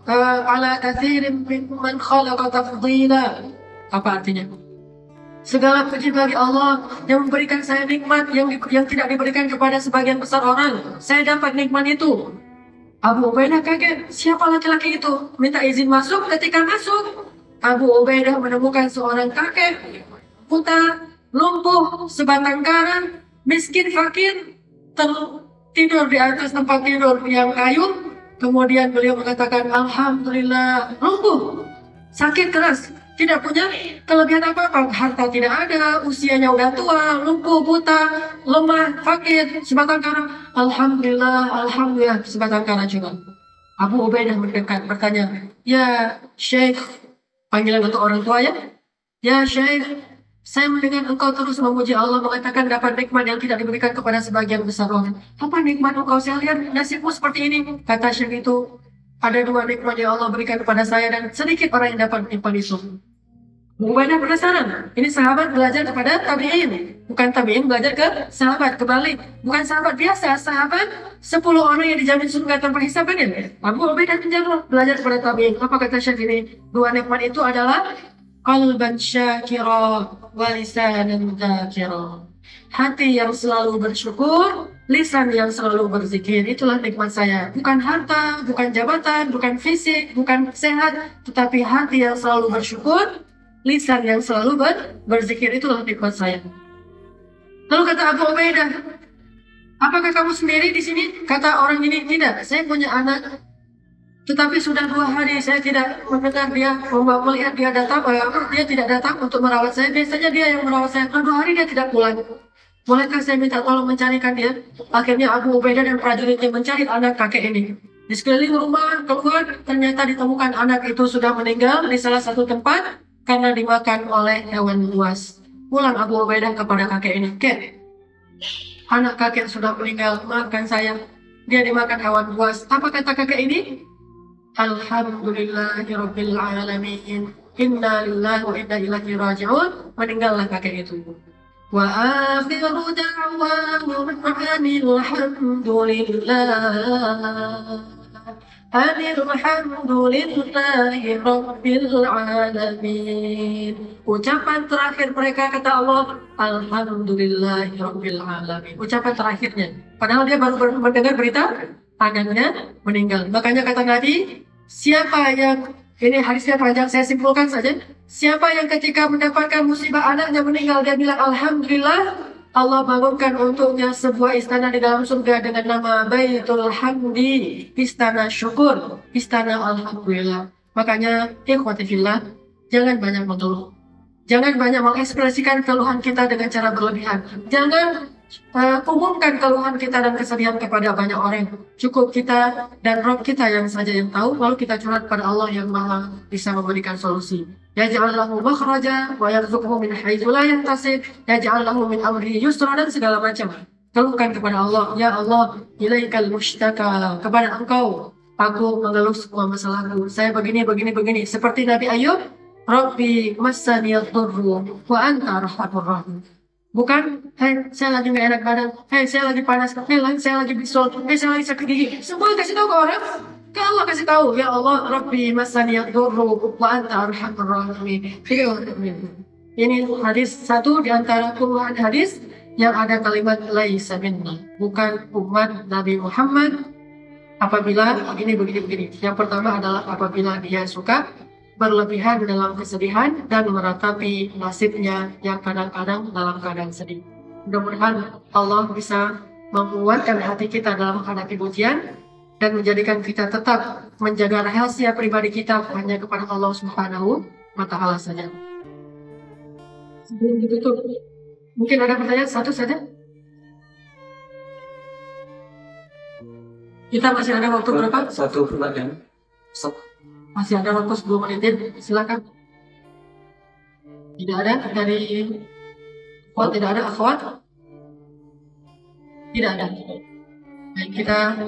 [SPEAKER 1] ala katsirin mimman khalaqa tafdila. Apa artinya? Segala puji bagi Allah yang memberikan saya nikmat yang tidak diberikan kepada sebagian besar orang. Saya dapat nikmat itu. Abu Ubaidah kaget, siapa laki-laki itu? Minta izin masuk. Ketika masuk, Abu Ubaidah menemukan seorang kakek buta, lumpuh, sebatang kara, miskin, fakir, tertidur di atas tempat tidur yang kayu. Kemudian beliau mengatakan, Alhamdulillah, lumpuh, sakit keras, tidak punya kelebihan apa-apa, harta tidak ada, usianya udah tua, lumpuh, buta, lemah, fakir, sebatang kara. Alhamdulillah, Alhamdulillah, sebatang kara juga. Abu Ubaidah mendekat bertanya, ya Syekh, panggilan untuk orang tua ya? Ya Syekh, saya mendengar engkau terus memuji Allah, mengatakan dapat nikmat yang tidak diberikan kepada sebagian besar orang. Apa nikmat engkau? Saya lihat nasibmu seperti ini. Kata Syekh itu, ada dua nikmat yang Allah berikan kepada saya dan sedikit orang yang dapat nikmat itu. Ubaidah penasaran. Ini sahabat belajar kepada tabi'in. Bukan tabi'in belajar ke sahabat. Kebalik. Bukan sahabat biasa. Sahabat 10 orang yang dijamin surga tanpa hisab kan ya? Abu Ubaidah belajar kepada tabi'in. Apa kata Syekh ini? Dua nikmat itu adalah qalban syakira wa lisanan dzakira. Hati yang selalu bersyukur, lisan yang selalu berzikir. Itulah nikmat saya. Bukan harta, bukan jabatan, bukan fisik, bukan sehat, tetapi hati yang selalu bersyukur, lisan yang selalu berzikir. Itulah nikmat saya. Lalu kata Abu Ubaidah, apakah kamu sendiri di sini? Kata orang ini, tidak, saya punya anak. Tetapi sudah 2 hari saya tidak mendengar dia, melihat dia datang, dia tidak datang untuk merawat saya. Biasanya dia yang merawat saya. 2 hari dia tidak pulang. Bolehkah saya minta tolong mencarikan dia? Akhirnya Abu Ubaidah dan prajuritnya mencari anak kakek ini. Di sekeliling rumah keluar, ternyata ditemukan anak itu sudah meninggal di salah satu tempat karena dimakan oleh hewan buas. Pulang Abu Ubaidah kepada kakek ini, Kek, anak kakek sudah meninggal, maafkan saya. Dia dimakan hewan buas. Apa kata kakek ini? Alhamdulillahirabbil alamin. Inna lillahi wa inna ilaihi raji'un. Meninggallah kakek itu. Wa akhiru da'wahum alhamdulillahi rabbil alamin. Ucapan terakhir mereka kata Allah, alhamdulillahi rabbil alamin. Ucapan terakhirnya. Padahal dia baru mendengar berita anaknya meninggal. Makanya kata Nabi, siapa yang, ini hadisnya panjang, saya simpulkan saja. Siapa yang ketika mendapatkan musibah anaknya meninggal, dia bilang Alhamdulillah, Allah bangunkan untuknya sebuah istana di dalam surga dengan nama Baitul Hamdi, istana syukur, istana Alhamdulillah. Makanya, ikhwati fillah, jangan banyak mengeluh. Jangan banyak mengekspresikan keluhan kita dengan cara berlebihan. Jangan umumkan keluhan kita dan kesedihan kepada banyak orang. Cukup kita dan Rob kita yang saja yang tahu, lalu kita curhat pada Allah yang Maha bisa memberikan solusi. Yaj'al lahu makhraja wa yarzuqhu min haitsu la yahtasib, yaj'al lahu min amrihi yusra, dan segala macam. Keluhkan kepada Allah, ya Allah, ilaikal mushtaka, kepada Engkau aku mengeluh semua masalahku. Saya begini. Seperti Nabi Ayub, Rabbi massaniyad durru wa anta arhamur rahim. Bukan, hei saya lagi gak enak badan, hei saya lagi panas, hei saya lagi bisul, hei saya lagi sakit gigi. Semua kasih tahu ke orang, ke Allah kasih tahu, ya Allah, Rabbi massaniyad durru wa anta arhamur rahimin. Ini hadis satu di antara puluhan hadis yang ada kalimat laisa minna, bukan umat Nabi Muhammad. Apabila begini. Yang pertama adalah apabila dia suka berlebihan dalam kesedihan dan meratapi nasibnya yang kadang-kadang dalam keadaan sedih. Mudah-mudahan Allah bisa menguatkan hati kita dalam menghadapi ujian dan menjadikan kita tetap menjaga rahasia pribadi kita hanya kepada Allah Subhanahu wa Ta'ala saja. Sebelum ditutup, mungkin ada pertanyaan satu saja. Kita masih ada waktu berapa?
[SPEAKER 3] Satu pertanyaan.
[SPEAKER 1] Masih ada waktu 10 menit, silakan. Tidak ada dari tidak ada akhwat? Tidak ada. Baik, kita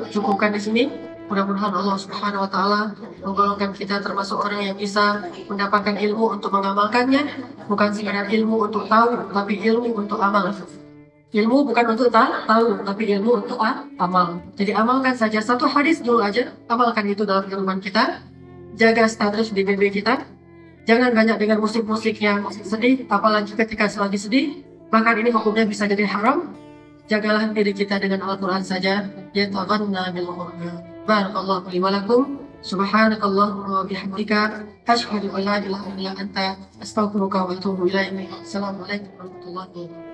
[SPEAKER 1] cukupkan di sini. Mudah-mudahan Allah Subhanahu wa Ta'ala menggolongkan kita termasuk orang yang bisa mendapatkan ilmu untuk mengamalkannya, bukan sekedar ilmu untuk tahu, tapi ilmu untuk amal. Ilmu bukan untuk tahu, tapi ilmu untuk amal. Jadi amalkan saja satu hadis dulu aja, amalkan itu dalam kehidupan kita. Jaga status di BB kita. Jangan banyak dengan musik-musik yang sedih, apalagi ketika selagi sedih. Bahkan ini hukumnya bisa jadi haram. Jagalah diri kita dengan Al-Quran saja. Yataghanna bil Qur'an. Barakallahu li wa lakum. Subhanakallahumma wa bihamdika. Asyhadu an la ilaha illa anta. Astaghfiruka wa atubu ilaik. Assalamualaikum warahmatullahi wabarakatuh.